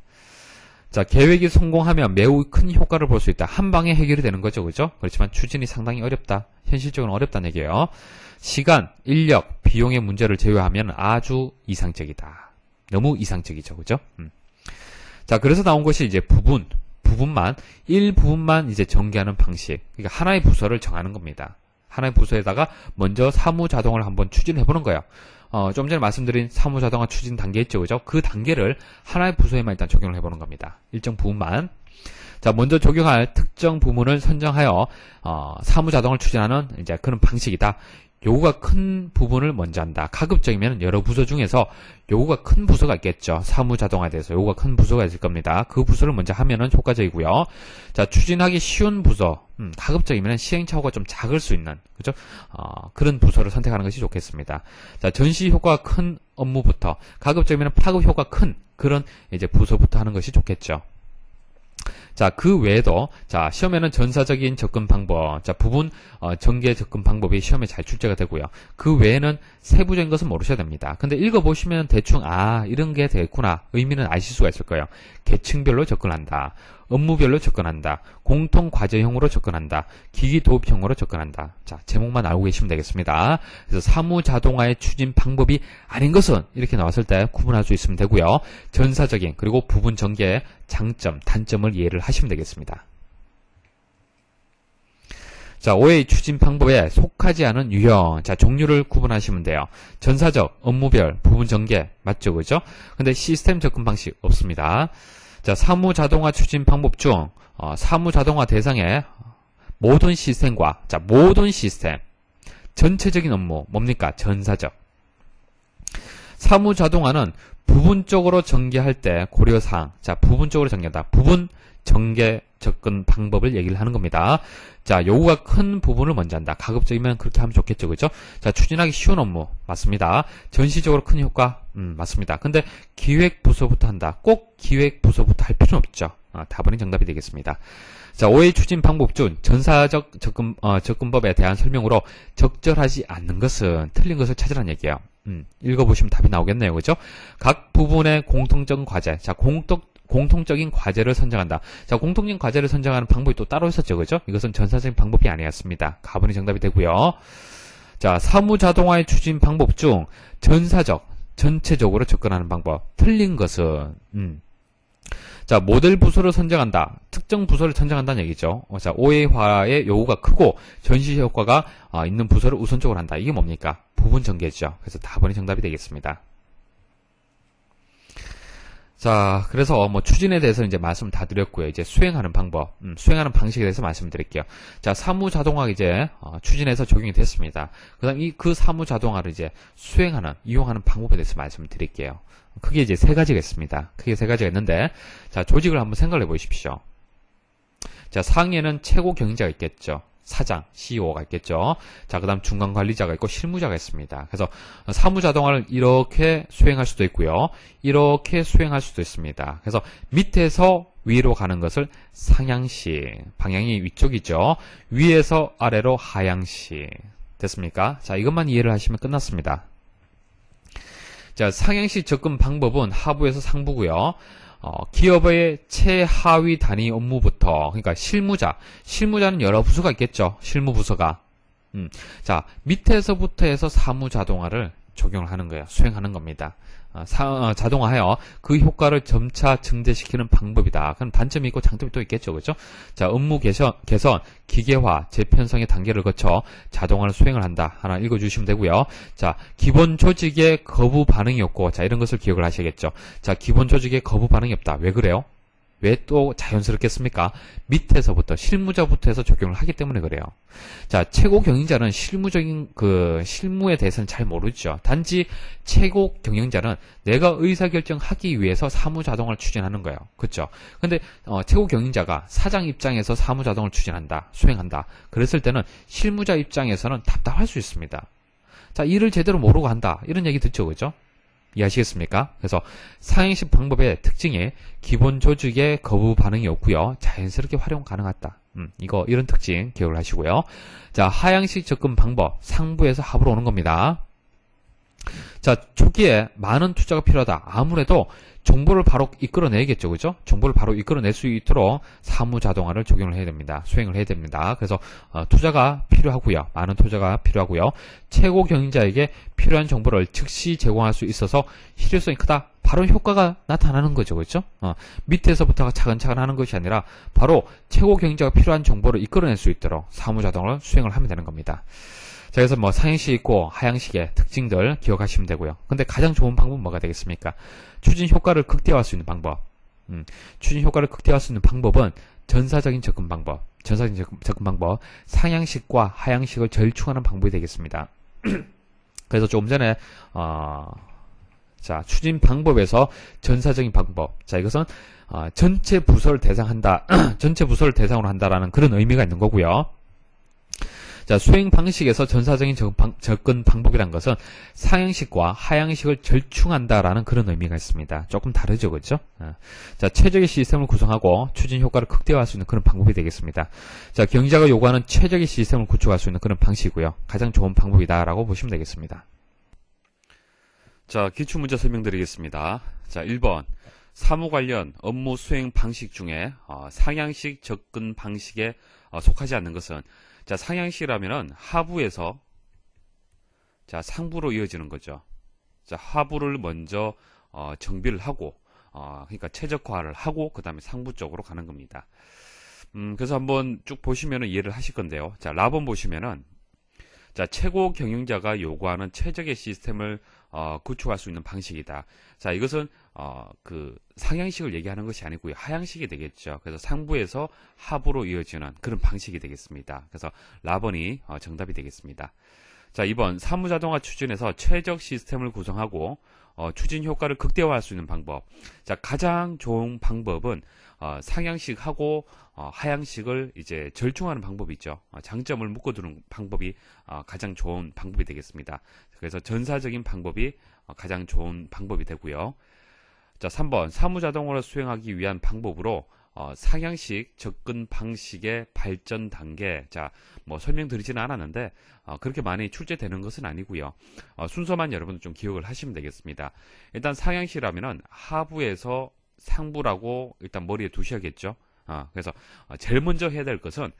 자, 계획이 성공하면 매우 큰 효과를 볼 수 있다. 한 방에 해결이 되는 거죠. 그죠? 그렇지만 추진이 상당히 어렵다. 현실적으로 어렵다는 얘기예요. 시간, 인력, 비용의 문제를 제외하면 아주 이상적이다. 너무 이상적이죠. 그죠? 자, 그래서 나온 것이 이제 일부분만 이제 전개하는 방식. 그러니까 하나의 부서를 정하는 겁니다. 하나의 부서에다가 먼저 사무자동화를 한번 추진해보는 거예요. 좀 전에 말씀드린 사무자동화 추진 단계 있죠. 그죠? 그 단계를 하나의 부서에만 일단 적용을 해보는 겁니다. 일정 부분만. 자, 먼저 적용할 특정 부문을 선정하여, 사무자동화를 추진하는 이제 그런 방식이다. 요구가 큰 부분을 먼저 한다. 가급적이면 여러 부서 중에서 요구가 큰 부서가 있겠죠. 사무자동화에 대해서 요구가 큰 부서가 있을 겁니다. 그 부서를 먼저 하면은 효과적이고요. 자, 추진하기 쉬운 부서, 가급적이면 시행착오가 좀 작을 수 있는, 그죠? 그런 부서를 선택하는 것이 좋겠습니다. 자, 전시 효과가 큰 업무부터, 가급적이면 파급 효과가 큰 그런 이제 부서부터 하는 것이 좋겠죠. 자, 그 외에도, 자, 시험에는 전사적인 접근 방법, 자, 부분, 전개 접근 방법이 시험에 잘 출제가 되고요. 그 외에는 세부적인 것은 모르셔야 됩니다. 근데 읽어보시면 대충, 이런 게 되겠구나. 의미는 아실 수가 있을 거예요. 계층별로 접근한다. 업무별로 접근한다. 공통과제형으로 접근한다. 기기도입형으로 접근한다. 자, 제목만 알고 계시면 되겠습니다. 그래서 사무자동화의 추진 방법이 아닌 것은 이렇게 나왔을 때 구분할 수 있으면 되고요. 전사적인 그리고 부분 전개의 장점, 단점을 이해를 하시면 되겠습니다. 자, 5의 추진 방법에 속하지 않은 유형. 자, 종류를 구분하시면 돼요. 전사적, 업무별, 부분 전개. 맞죠? 그죠? 근데 시스템 접근 방식 없습니다. 자, 사무자동화 추진 방법 중, 사무자동화 대상의 모든 시스템과, 자, 모든 시스템. 전체적인 업무. 뭡니까? 전사적. 사무자동화는 부분적으로 전개할 때 고려사항. 자, 부분적으로 전개한다. 부분 전개 접근 방법을 얘기를 하는 겁니다. 자, 요구가 큰 부분을 먼저 한다. 가급적이면 그렇게 하면 좋겠죠. 그죠? 자, 추진하기 쉬운 업무. 맞습니다. 전시적으로 큰 효과. 맞습니다. 근데 기획부서부터 한다. 꼭 기획부서부터 할 필요는 없죠. 답은 정답이 되겠습니다. 자, 5회 추진 방법 중 전사적 접근법에 대한 설명으로 적절하지 않는 것은 틀린 것을 찾으라는 얘기예요. 읽어보시면 답이 나오겠네요. 그죠? 각 부분의 공통적 과제. 자, 공통적인 과제를 선정한다. 자, 공통적인 과제를 선정하는 방법이 또 따로 있었죠. 그죠? 이것은 전사적인 방법이 아니었습니다. 가번이 정답이 되고요. 자, 사무자동화의 추진 방법 중 전사적, 전체적으로 접근하는 방법. 틀린 것은 자, 모델 부서를 선정한다. 특정 부서를 선정한다는 얘기죠. 자, OA화의 요구가 크고 전시 효과가 있는 부서를 우선적으로 한다. 이게 뭡니까? 부분 전개죠. 그래서 답은 정답이 되겠습니다. 자, 그래서 뭐 추진에 대해서 이제 말씀 다 드렸고요. 이제 수행하는 방법, 수행하는 방식에 대해서 말씀드릴게요. 자, 사무자동화 이제 추진해서 적용이 됐습니다. 그다음 그 사무자동화를 이제 수행하는, 이용하는 방법에 대해서 말씀드릴게요. 크게 이제 세 가지가 있습니다. 크게 세 가지가 있는데, 자, 조직을 한번 생각을 해보십시오. 자, 상위에는 최고 경영자가 있겠죠. 사장, CEO가 있겠죠. 자, 그 다음 중간 관리자가 있고 실무자가 있습니다. 그래서 사무자동화를 이렇게 수행할 수도 있고요. 이렇게 수행할 수도 있습니다. 그래서 밑에서 위로 가는 것을 상향시, 방향이 위쪽이죠. 위에서 아래로 하향시. 됐습니까? 자, 이것만 이해를 하시면 끝났습니다. 자, 상향시 접근 방법은 하부에서 상부고요. 기업의 최하위 단위 업무부터, 그러니까 실무자는 여러 부서가 있겠죠. 실무부서가. 자, 밑에서부터 해서 사무자동화를 적용을 하는 거예요. 수행하는 겁니다. 자동화하여 그 효과를 점차 증대시키는 방법이다. 그럼 단점이 있고 장점이 또 있겠죠. 그죠? 자, 업무 개선, 기계화, 재편성의 단계를 거쳐 자동화를 수행을 한다. 하나 읽어주시면 되고요. 자, 기본 조직의 거부 반응이 없고, 자, 이런 것을 기억을 하셔야겠죠. 자, 기본 조직의 거부 반응이 없다. 왜 그래요? 왜 또 자연스럽겠습니까? 밑에서부터, 실무자부터 해서 적용을 하기 때문에 그래요. 자, 최고 경영자는 실무에 대해서는 잘 모르죠. 단지 최고 경영자는 내가 의사결정하기 위해서 사무자동화를 추진하는 거예요. 그렇죠? 근데, 최고 경영자가 사장 입장에서 사무자동을 추진한다, 수행한다. 그랬을 때는 실무자 입장에서는 답답할 수 있습니다. 자, 일을 제대로 모르고 한다. 이런 얘기 듣죠. 그죠? 이해하시겠습니까? 그래서 상향식 방법의 특징이 기본 조직의 거부 반응이 없고요. 자연스럽게 활용 가능하다. 이런 특징 기억을 하시고요. 자, 하향식 접근 방법, 상부에서 하부로 오는 겁니다. 자, 초기에 많은 투자가 필요하다. 아무래도 정보를 바로 이끌어내겠죠. 그죠? 정보를 바로 이끌어낼 수 있도록 사무자동화를 적용을 해야 됩니다. 수행을 해야 됩니다. 그래서 투자가 필요하고요. 많은 투자가 필요하고요. 최고 경영자에게 필요한 정보를 즉시 제공할 수 있어서 실효성이 크다. 바로 효과가 나타나는 거죠. 그렇죠? 밑에서부터가 차근차근 하는 것이 아니라 바로 최고 경영자가 필요한 정보를 이끌어낼 수 있도록 사무자동화를 수행을 하면 되는 겁니다. 자, 그래서 뭐 상향식 있고 하향식의 특징들 기억하시면 되고요. 근데 가장 좋은 방법은 뭐가 되겠습니까? 추진 효과를 극대화할 수 있는 방법. 추진 효과를 극대화할 수 있는 방법은 전사적인 접근 방법. 상향식과 하향식을 절충하는 방법이 되겠습니다. 그래서 조금 전에 자, 추진 방법에서 전사적인 방법. 자, 이것은 전체 부서를 대상한다. 전체 부서를 대상으로 한다라는 그런 의미가 있는 거고요. 자, 수행 방식에서 전사적인 접근 방법이란 것은 상향식과 하향식을 절충한다라는 그런 의미가 있습니다. 조금 다르죠, 그렇죠? 자, 최적의 시스템을 구성하고 추진 효과를 극대화할 수 있는 그런 방법이 되겠습니다. 자, 경영자가 요구하는 최적의 시스템을 구축할 수 있는 그런 방식이고요. 가장 좋은 방법이다라고 보시면 되겠습니다. 자, 기출문제 설명드리겠습니다. 자, 1번. 사무 관련 업무 수행 방식 중에 상향식 접근 방식에 속하지 않는 것은, 자, 상향식이라면은 하부에서 자, 상부로 이어지는 거죠. 자, 하부를 먼저 정비를 하고 그러니까 최적화를 하고 그 다음에 상부 쪽으로 가는 겁니다. 그래서 한번 쭉 보시면은 이해를 하실 건데요. 자, 라번 보시면은 자, 최고 경영자가 요구하는 최적의 시스템을 구축할 수 있는 방식이다. 자, 이것은 그 상향식을 얘기하는 것이 아니고요. 하향식이 되겠죠. 그래서 상부에서 하부로 이어지는 그런 방식이 되겠습니다. 그래서 라번이 정답이 되겠습니다. 자, 2번 사무자동화 추진에서 최적 시스템을 구성하고 추진 효과를 극대화할 수 있는 방법. 자, 가장 좋은 방법은 상향식하고 하향식을 이제 절충하는 방법이 있죠. 장점을 묶어두는 방법이 가장 좋은 방법이 되겠습니다. 그래서 전사적인 방법이 가장 좋은 방법이 되고요. 자, 3번 사무자동화를 수행하기 위한 방법으로 상향식 접근 방식의 발전 단계. 자, 뭐 설명드리지는 않았는데 그렇게 많이 출제되는 것은 아니고요. 순서만 여러분들 좀 기억을 하시면 되겠습니다. 일단 상향식이라면은 하부에서 상부라고 일단 머리에 두셔야겠죠. 그래서 제일 먼저 해야 될 것은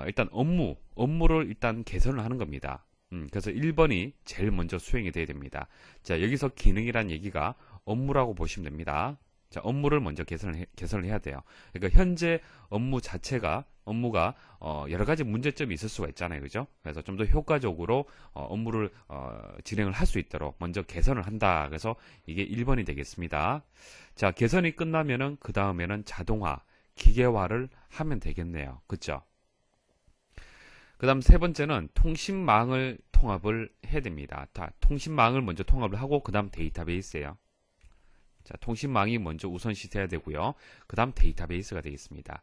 일단 업무를 일단 개선을 하는 겁니다. 그래서 1번이 제일 먼저 수행이 돼야 됩니다. 자, 여기서 기능이란 얘기가 업무라고 보시면 됩니다. 자, 업무를 먼저 개선을 해야 돼요. 그러니까 현재 업무가 여러 가지 문제점이 있을 수가 있잖아요. 그죠? 그래서 좀 더 효과적으로 업무를 진행을 할 수 있도록 먼저 개선을 한다. 그래서 이게 1번이 되겠습니다. 자, 개선이 끝나면은 그 다음에는 자동화, 기계화를 하면 되겠네요. 그죠? 그 다음 세 번째는 통신망을 통합을 해야 됩니다. 통신망을 먼저 통합을 하고 그 다음 데이터베이스예요. 자, 통신망이 먼저 우선시 돼야 되고요. 그 다음 데이터베이스가 되겠습니다.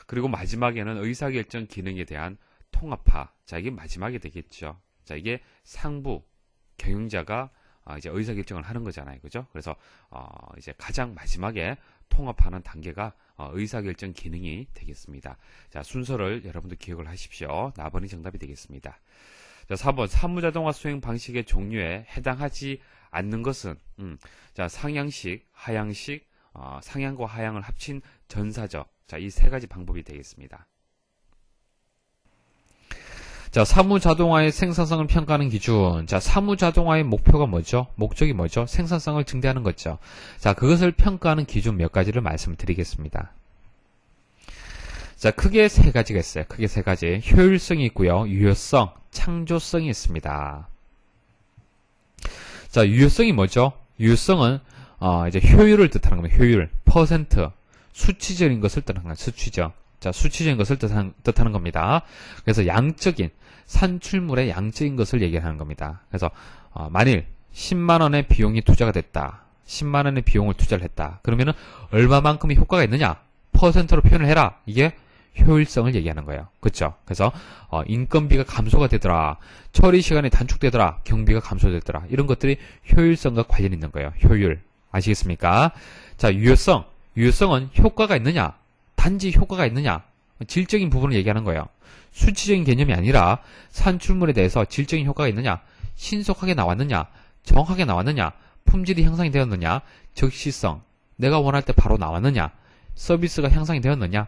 그리고 마지막에는 의사결정 기능에 대한 통합화. 자, 이게 마지막에 되겠죠. 자, 이게 상부 경영자가 이제 의사결정을 하는 거잖아요. 그죠? 그래서 이제 가장 마지막에 통합하는 단계가 의사결정 기능이 되겠습니다. 자, 순서를 여러분들 기억을 하십시오. 4번이 정답이 되겠습니다. 자, 4번 사무자동화 수행 방식의 종류에 해당하지 않는 것은 자, 상향식, 하향식, 상향과 하향을 합친 전사적. 자, 이 세 가지 방법이 되겠습니다. 자, 사무자동화의 생산성을 평가하는 기준. 자, 사무자동화의 목표가 뭐죠? 목적이 뭐죠? 생산성을 증대하는 거죠. 자, 그것을 평가하는 기준 몇 가지를 말씀을 드리겠습니다. 자, 크게 세 가지가 있어요. 크게 세 가지. 효율성이 있고요. 유효성, 창조성이 있습니다. 자, 유효성이 뭐죠? 유효성은 이제 효율을 뜻하는 겁니다. 효율, 퍼센트, 수치적인 것을 뜻하는 겁니다. 수치적. 자, 수치적인 것을 뜻하는 겁니다. 그래서 양적인, 산출물의 양적인 것을 얘기하는 겁니다. 그래서 만일 10만원의 비용이 투자가 됐다. 10만원의 비용을 투자를 했다. 그러면은 얼마만큼의 효과가 있느냐? 퍼센트로 표현을 해라. 이게 효율성을 얘기하는 거예요. 그렇죠? 그래서 인건비가 감소가 되더라. 처리 시간이 단축되더라. 경비가 감소되더라. 이런 것들이 효율성과 관련이 있는 거예요. 효율. 아시겠습니까? 자, 유효성. 유효성은 효과가 있느냐? 단지 효과가 있느냐? 질적인 부분을 얘기하는 거예요. 수치적인 개념이 아니라 산출물에 대해서 질적인 효과가 있느냐? 신속하게 나왔느냐? 정확하게 나왔느냐? 품질이 향상이 되었느냐? 적시성. 내가 원할 때 바로 나왔느냐? 서비스가 향상이 되었느냐?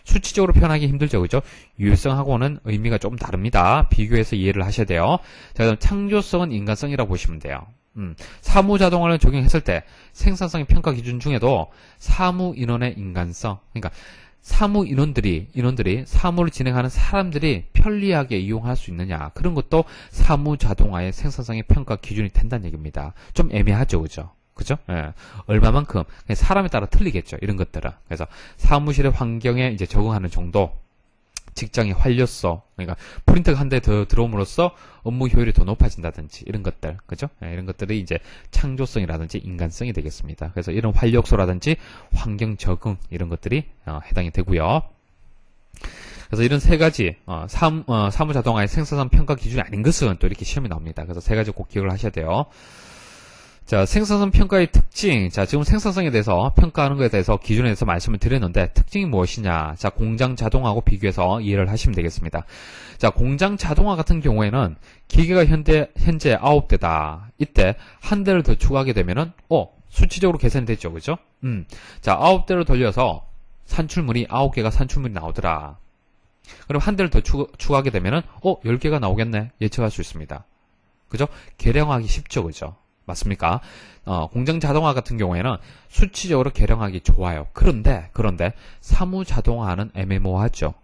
수치적으로 표현하기 힘들죠. 그죠? 유효성하고는 의미가 조금 다릅니다. 비교해서 이해를 하셔야 돼요. 자, 그럼 창조성은 인간성이라고 보시면 돼요. 사무자동화를 적용했을 때 생산성의 평가 기준 중에도 사무 인원의 인간성, 그러니까 사무 인원들이 사무를 진행하는 사람들이 편리하게 이용할 수 있느냐, 그런 것도 사무자동화의 생산성의 평가 기준이 된다는 얘기입니다. 좀 애매하죠. 그죠? 그죠? 예. 얼마만큼 사람에 따라 틀리겠죠. 이런 것들은. 그래서 사무실의 환경에 이제 적응하는 정도, 직장의 활력소, 그러니까 프린터가 한 대 더 들어옴으로써 업무 효율이 더 높아진다든지 이런 것들, 그죠? 예, 이런 것들이 이제 창조성이라든지 인간성이 되겠습니다. 그래서 이런 활력소라든지 환경 적응 이런 것들이 해당이 되고요. 그래서 이런 세 가지 사무자동화의 생산성 평가 기준이 아닌 것은 또 이렇게 시험이 나옵니다. 그래서 세 가지 꼭 기억을 하셔야 돼요. 자, 생산성 평가의 특징. 자, 지금 생산성에 대해서 평가하는 것에 대해서 기준에 대해서 말씀을 드렸는데 특징이 무엇이냐? 자, 공장 자동화하고 비교해서 이해를 하시면 되겠습니다. 자, 공장 자동화 같은 경우에는 기계가 현재 9대다. 이때 한 대를 더 추가하게 되면은 수치적으로 개선이 됐죠. 그죠? 자, 9대를 돌려서 산출물이 9개가 산출물이 나오더라. 그럼 한 대를 더 추가하게 되면은 10개가 나오겠네. 예측할 수 있습니다. 그죠? 계량하기 쉽죠. 그죠? 맞습니까? 공장 자동화 같은 경우에는 수치적으로 계량하기 좋아요. 그런데 사무 자동화는 애매모호하죠.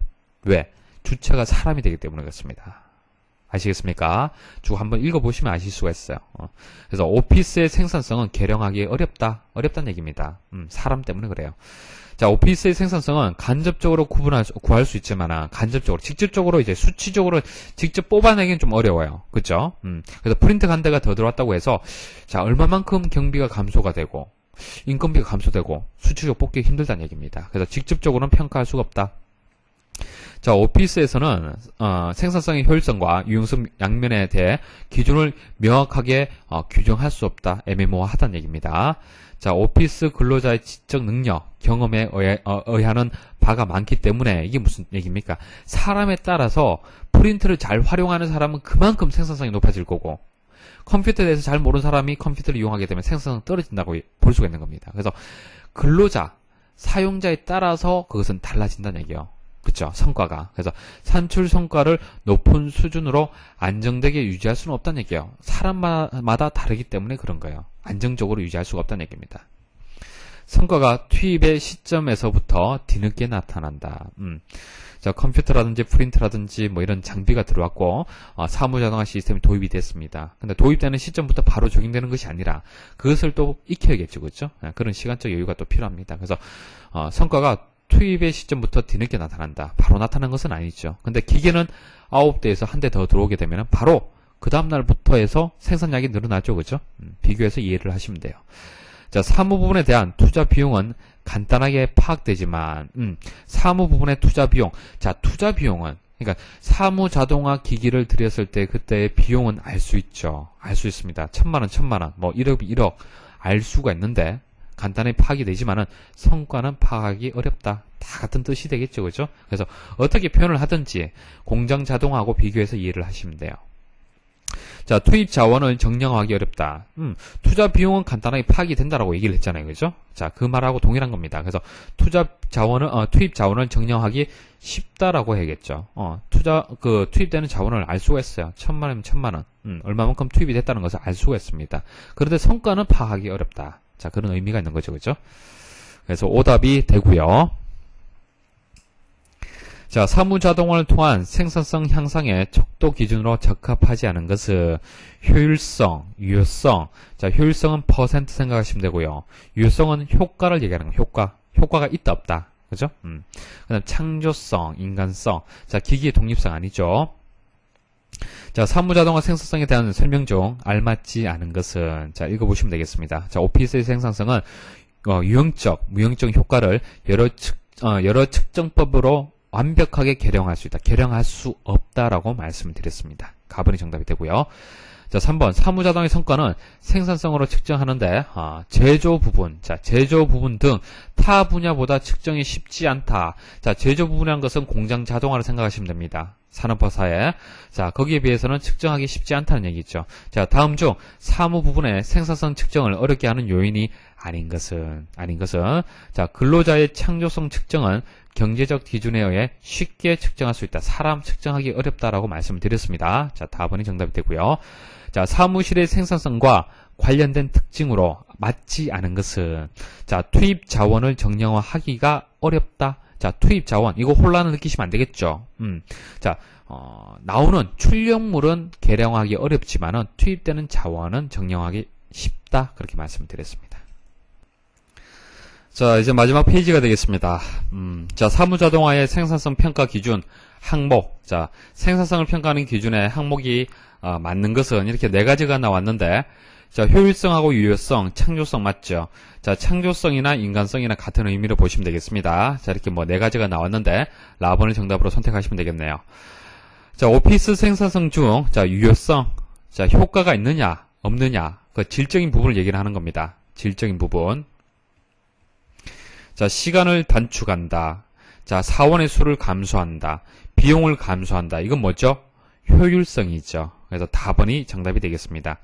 왜? 주체가 사람이 되기 때문에 그렇습니다. 아시겠습니까? 쭉 한번 읽어보시면 아실 수가 있어요. 그래서 오피스의 생산성은 계량하기 어렵다는 얘기입니다. 사람 때문에 그래요. 자, 오피스의 생산성은 간접적으로 구할 수 있지만, 간접적으로, 직접적으로 이제 수치적으로 직접 뽑아내기는 좀 어려워요. 그죠? 그래서 프린트 간 대가 더 들어왔다고 해서, 자, 얼마만큼 경비가 감소가 되고, 인건비가 감소되고, 수치적으로 뽑기 힘들다는 얘기입니다. 그래서 직접적으로는 평가할 수가 없다. 자, 오피스에서는 생산성의 효율성과 유용성 양면에 대해 기준을 명확하게 규정할 수 없다. 애매모호하다는 얘기입니다. 자, 오피스 근로자의 지적 능력, 경험에 의하는 바가 많기 때문에 이게 무슨 얘기입니까? 사람에 따라서 프린트를 잘 활용하는 사람은 그만큼 생산성이 높아질 거고, 컴퓨터에 대해서 잘 모르는 사람이 컴퓨터를 이용하게 되면 생산성이 떨어진다고 볼 수가 있는 겁니다. 그래서 근로자, 사용자에 따라서 그것은 달라진다는 얘기예요. 그렇죠? 성과가. 그래서 산출 성과를 높은 수준으로 안정되게 유지할 수는 없다는 얘기예요. 사람마다 다르기 때문에 그런 거예요. 안정적으로 유지할 수가 없다는 얘기입니다. 성과가 투입의 시점에서부터 뒤늦게 나타난다. 자, 컴퓨터라든지 프린터라든지 뭐 이런 장비가 들어왔고 사무자동화 시스템이 도입이 됐습니다. 근데 도입되는 시점부터 바로 적용되는 것이 아니라 그것을 또 익혀야겠죠. 그렇죠? 그런 시간적 여유가 또 필요합니다. 그래서 성과가 투입의 시점부터 뒤늦게 나타난다. 바로 나타나는 것은 아니죠. 근데 기계는 9대에서 한 대 더 들어오게 되면 바로 그 다음날부터 해서 생산량이 늘어나죠. 그죠? 비교해서 이해를 하시면 돼요. 자, 사무 부분에 대한 투자 비용은 간단하게 파악되지만, 사무 부분의 투자 비용. 자, 투자 비용은, 그러니까 사무 자동화 기기를 들였을 때 그때의 비용은 알 수 있죠. 알 수 있습니다. 1000만원, 뭐 1억, 1억 알 수가 있는데, 간단히 파악이 되지만은 성과는 파악하기 어렵다. 다 같은 뜻이 되겠죠. 그죠? 그래서 어떻게 표현을 하든지 공장 자동화하고 비교해서 이해를 하시면 돼요. 자, 투입 자원을 정량화하기 어렵다. 투자 비용은 간단하게 파악이 된다라고 얘기를 했잖아요. 그죠? 자, 그 말하고 동일한 겁니다. 그래서 투입 자원을 정량하기 쉽다라고 해야겠죠. 투입되는 자원을 알 수가 있어요. 1000만원이면 1000만원. 얼마만큼 투입이 됐다는 것을 알 수가 있습니다. 그런데 성과는 파악하기 어렵다. 자, 그런 의미가 있는 거죠. 그죠? 그래서 오답이 되고요. 자, 사무자동화를 통한 생산성 향상의 척도 기준으로 적합하지 않은 것은 효율성, 유효성. 자, 효율성은 퍼센트 생각하시면 되고요. 유효성은 효과를 얘기하는 거예요. 효과가 있다 없다. 그죠? 그다음 창조성, 인간성. 자, 기기의 독립성 아니죠. 자, 사무자동화 생산성에 대한 설명 중 알맞지 않은 것은, 자, 읽어보시면 되겠습니다. 자, 오피스의 생산성은 유형적, 무형적 효과를 여러 측정법으로 완벽하게 계량할 수 있다. 계량할 수 없다라고 말씀을 드렸습니다. 가번이 정답이 되고요. 자, 3번 사무자동의 성과는 생산성으로 측정하는데 제조 부분, 자, 제조 부분 등 타 분야보다 측정이 쉽지 않다. 자, 제조 부분이라는 것은 공장 자동화를 생각하시면 됩니다. 산업화사에. 자, 거기에 비해서는 측정하기 쉽지 않다는 얘기죠. 자, 다음 중 사무 부분의 생산성 측정을 어렵게 하는 요인이 아닌 것은, 자, 근로자의 창조성 측정은 경제적 기준에 의해 쉽게 측정할 수 있다. 사람 측정하기 어렵다라고 말씀을 드렸습니다. 자, 답은 정답이 되고요. 자, 사무실의 생산성과 관련된 특징으로 맞지 않은 것은, 자, 투입 자원을 정량화하기가 어렵다. 자, 투입 자원, 이거 혼란을 느끼시면 안 되겠죠. 자, 나오는 출력물은 계량하기 어렵지만은 투입되는 자원은 정량하기 쉽다. 그렇게 말씀을 드렸습니다. 자, 이제 마지막 페이지가 되겠습니다. 자, 사무자동화의 생산성 평가 기준 항목. 자, 생산성을 평가하는 기준의 항목이 맞는 것은 이렇게 4가지가 나왔는데, 자, 효율성하고 유효성, 창조성 맞죠? 자, 창조성이나 인간성이나 같은 의미로 보시면 되겠습니다. 자, 이렇게 뭐 4가지가 나왔는데, 라번을 정답으로 선택하시면 되겠네요. 자, 오피스 생산성 중, 자, 유효성. 자, 효과가 있느냐, 없느냐. 그 질적인 부분을 얘기를 하는 겁니다. 질적인 부분. 자, 시간을 단축한다. 자, 사원의 수를 감소한다. 비용을 감소한다. 이건 뭐죠? 효율성이죠. 그래서 답번이 정답이 되겠습니다.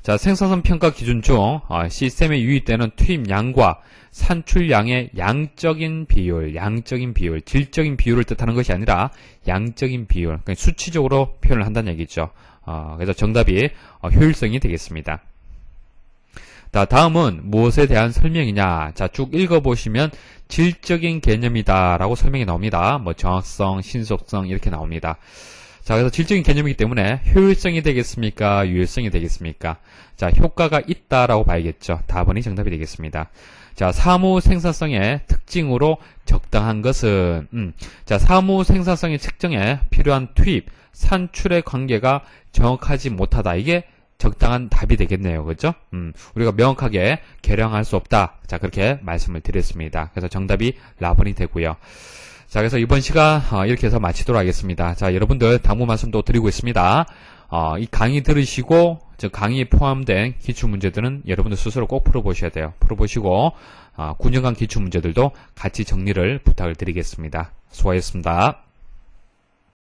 자, 생산성 평가 기준 중 시스템에 유입되는 투입량과 산출량의 양적인 비율, 질적인 비율을 뜻하는 것이 아니라 양적인 비율, 그러니까 수치적으로 표현을 한다는 얘기죠. 그래서 정답이 효율성이 되겠습니다. 자, 다음은 무엇에 대한 설명이냐. 자, 쭉 읽어보시면 질적인 개념이다 라고 설명이 나옵니다. 뭐 정확성, 신속성 이렇게 나옵니다. 자, 그래서 질적인 개념이기 때문에 효율성이 되겠습니까? 유효성이 되겠습니까? 자, 효과가 있다라고 봐야겠죠. 답은이 정답이 되겠습니다. 자, 사무 생산성의 특징으로 적당한 것은, 자, 사무 생산성의 측정에 필요한 투입, 산출의 관계가 정확하지 못하다. 이게 적당한 답이 되겠네요. 그죠? 우리가 명확하게 계량할 수 없다. 자, 그렇게 말씀을 드렸습니다. 그래서 정답이 라번이 되고요. 자, 그래서 이번 시간 이렇게 해서 마치도록 하겠습니다. 자, 여러분들 당부 말씀도 드리고 있습니다. 이 강의 들으시고 저 강의에 포함된 기출문제들은 여러분들 스스로 꼭 풀어보셔야 돼요. 풀어보시고 9년간 기출문제들도 같이 정리를 부탁을 드리겠습니다. 수고하셨습니다.